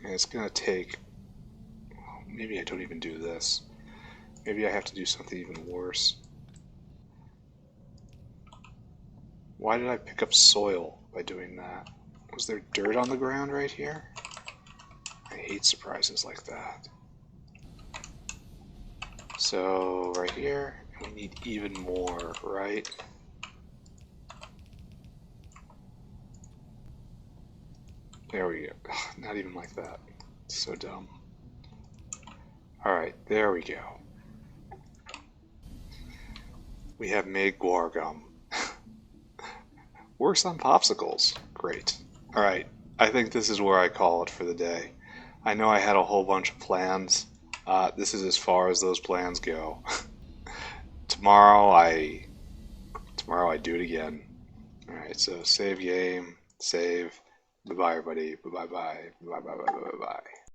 And it's gonna take... well, maybe I don't even do this. Maybe I have to do something even worse. Why did I pick up soil by doing that? Was there dirt on the ground right here? I hate surprises like that. So, right here, we need even more, right? There we go. Ugh, not even like that. It's so dumb. Alright, there we go. We have made guar gum. Works on popsicles. Great. Alright, I think this is where I call it for the day. I know I had a whole bunch of plans. This is as far as those plans go. Tomorrow I do it again. Alright, so save game, save. Bye bye everybody. Bye bye bye. Bye bye bye bye bye bye.